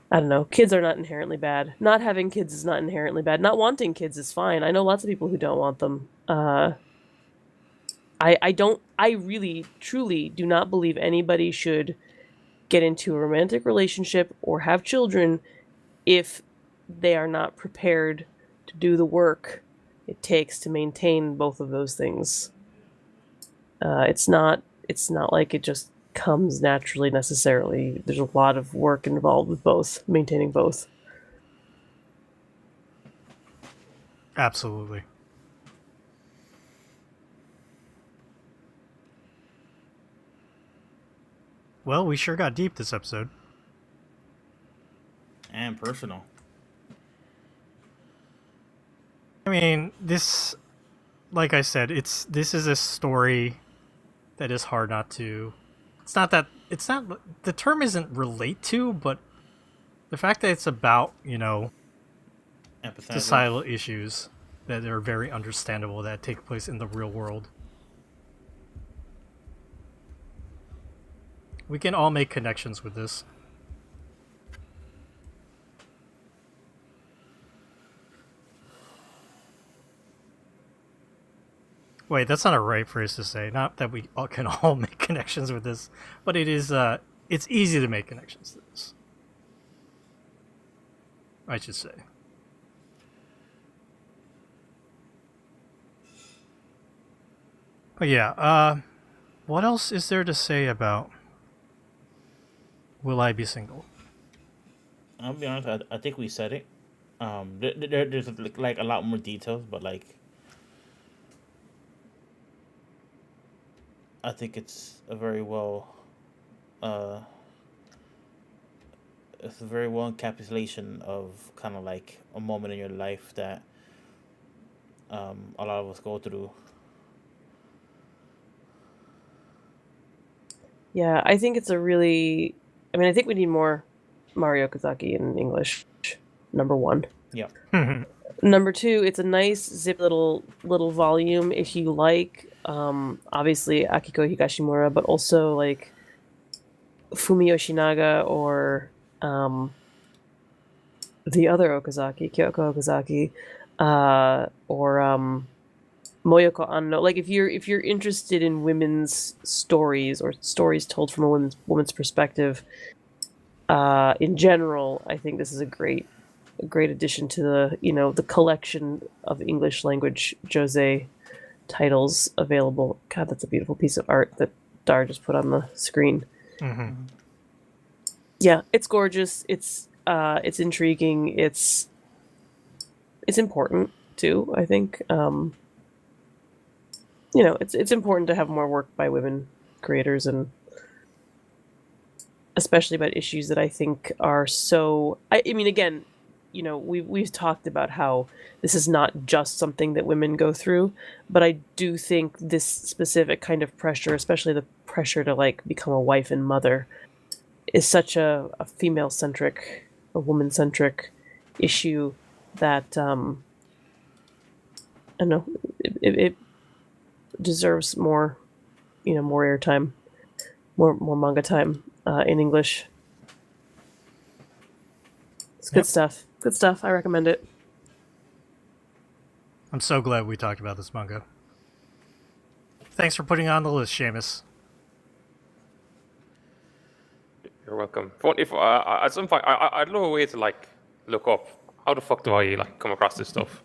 I don't know. Kids are not inherently bad. Not having kids is not inherently bad. Not wanting kids is fine. I know lots of people who don't want them. I really, truly do not believe anybody should get into a romantic relationship or have children if they are not prepared to do the work it takes to maintain both of those things. It's not like it just comes naturally necessarily. There's a lot of work involved with both, maintaining both. Absolutely. Well, we sure got deep this episode. And personal. I mean, this, like I said, this is a story that is hard not to. It's not the term isn't relate to, but the fact that it's about, societal issues that are very understandable that take place in the real world. We can all make connections with this. Wait, that's not a right phrase to say. Not that we all can all make connections with this, but it is. It's easy to make connections to this, I should say. But yeah, what else is there to say about Will I Be Single? I'll be honest. I think we said it. There's like a lot more details, but like, I think it's a very well, it's a very well encapsulation of kind of like a moment in your life that a lot of us go through. Yeah, I think it's a really... I mean, I think we need more Mario Kazaki in English, number one. Yeah. Number two, it's a nice zip little volume if you like, obviously Akiko Higashimura, but also like Fumi Yoshinaga or the other Okazaki, Kyoko Okazaki, or Moyoko Anno. Like if you're interested in women's stories or stories told from a woman's perspective, in general, I think this is a great addition to the collection of English language josei titles available. God, that's a beautiful piece of art that Dar just put on the screen. Mm-hmm. Yeah, it's gorgeous. It's intriguing. It's important too, I think. It's important to have more work by women creators, and especially about issues that I think are so. I mean, again, you know, we've talked about how this is not just something that women go through, but I do think this specific kind of pressure, especially the pressure to like become a wife and mother, is such a female centric, a woman centric issue that I don't know, it deserves more, you know, more airtime, more manga time in English. It's good stuff. Good stuff. I recommend it. I'm so glad we talked about this manga. Thanks for putting it on the list, Seamus. You're welcome. If at some point I'd love a way to like look up how the fuck do I like come across this stuff.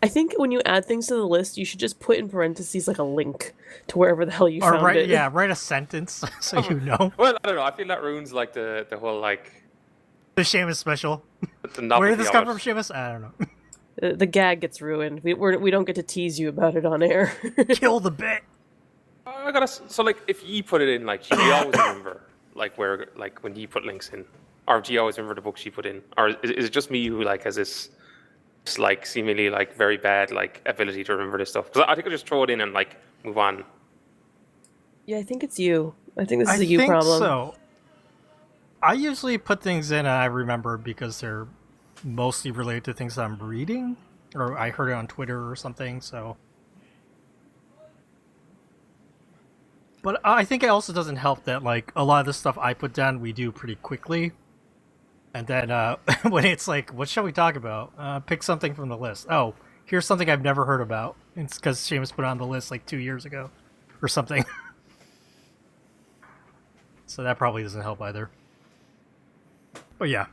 I think when you add things to the list, you should just put in parentheses like a link to wherever the hell you Or found write, it. yeah, write a sentence so you know. Well, I don't know. I feel that ruins like the whole like The Seamus special. the novelty Where did this come of from, it. Seamus? I don't know. The gag gets ruined. We don't get to tease you about it on air. Kill the bit. I gotta so like if you put it in like do you always remember like where like when you put links in, or do you always remember the books you put in, or is it just me who like has this like seemingly like very bad like ability to remember this stuff? Because I think I just throw it in and like move on. Yeah, I think it's you. I think this is I a you think problem. so. I usually put things in and I remember because they're mostly related to things I'm reading, or I heard it on Twitter or something, so. But I think it also doesn't help that, like, a lot of the stuff I put down we do pretty quickly. And then when it's like, what shall we talk about? Pick something from the list. Oh, here's something I've never heard about. It's because Seamus put it on the list like 2 years ago or something. So that probably doesn't help either. But yeah.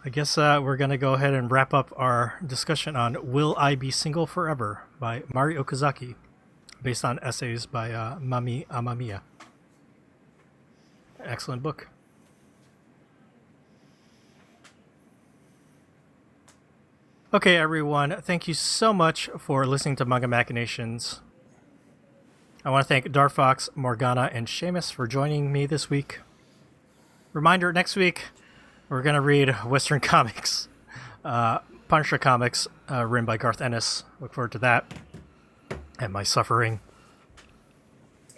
I guess we're going to go ahead and wrap up our discussion on Will I Be Single Forever by Mari Okazaki, based on essays by Mami Amamiya. Excellent book. Okay, everyone, thank you so much for listening to Manga Machinations. I want to thank Darfox, Morgana, and Seamus for joining me this week. Reminder, next week, we're going to read Western comics. Punisher Comics, written by Garth Ennis. Look forward to that. And my suffering.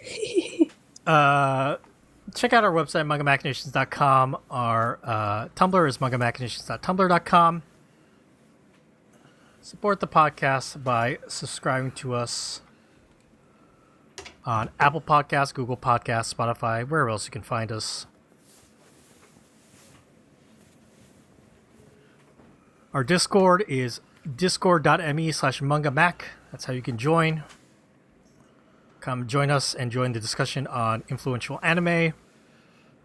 Check out our website, mangamachinations.com. Our Tumblr is mangamachinations.tumblr.com. Support the podcast by subscribing to us on Apple Podcasts, Google Podcasts, Spotify, wherever else you can find us. Our Discord is discord.me/mangamac. That's how you can join. Come join us and join the discussion on influential anime.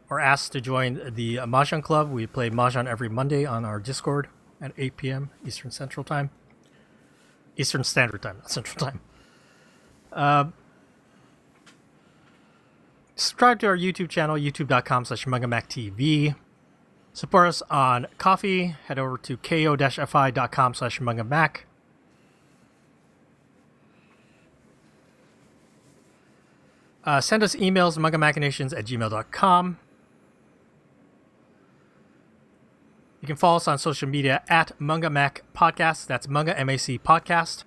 Or ask to join the Mahjong Club. We play Mahjong every Monday on our Discord at 8 p.m. Eastern Central Time. Eastern Standard Time, not Central Time. Subscribe to our YouTube channel, youtube.com/mangamactv. Support us on Ko-fi. Head over to ko-fi.com/mangamac. Send us emails, mangamachinations@gmail.com. You can follow us on social media at MangaMac Podcast. That's Manga MAC Podcast.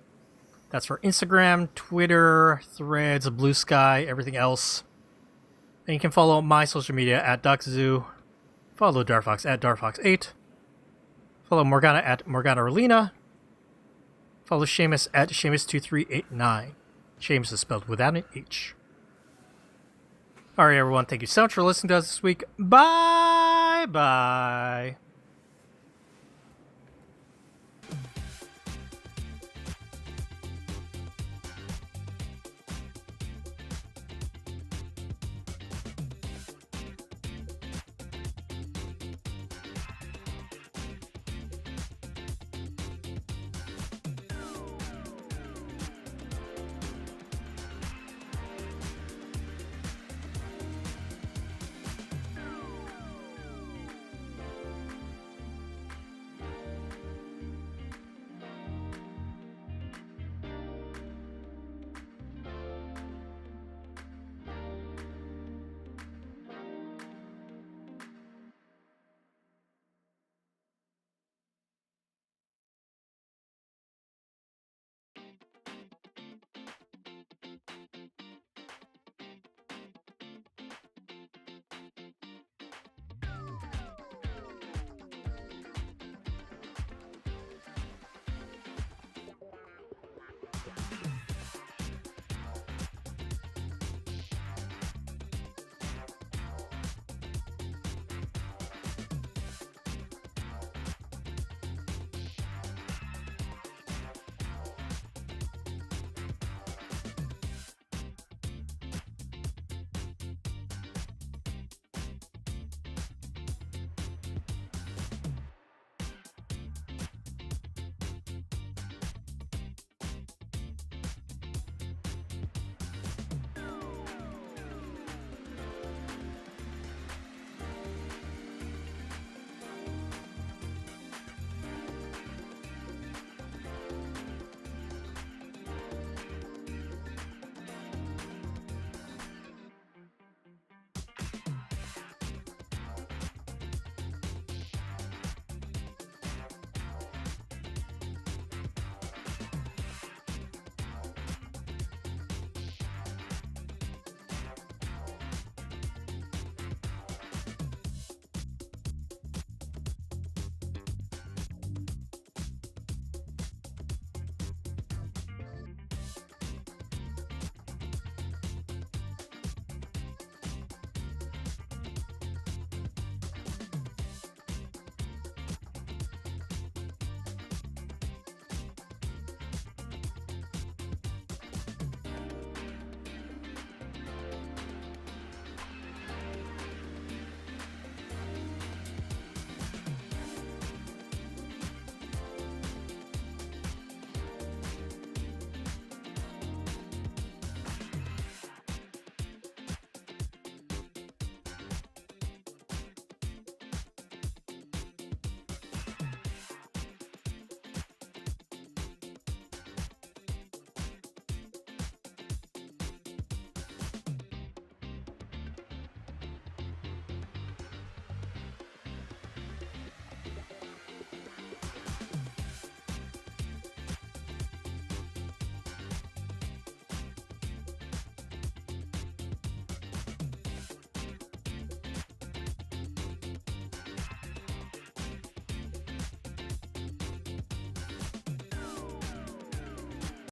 That's for Instagram, Twitter, Threads, Blue Sky, everything else. And you can follow my social media at DuckZoo. Follow Darfox at Darfox8. Follow Morgana at MorganaRelina. Follow Seamus at Seamus2389. Seamus is spelled without an H. Alright, everyone. Thank you so much for listening to us this week. Bye! Bye!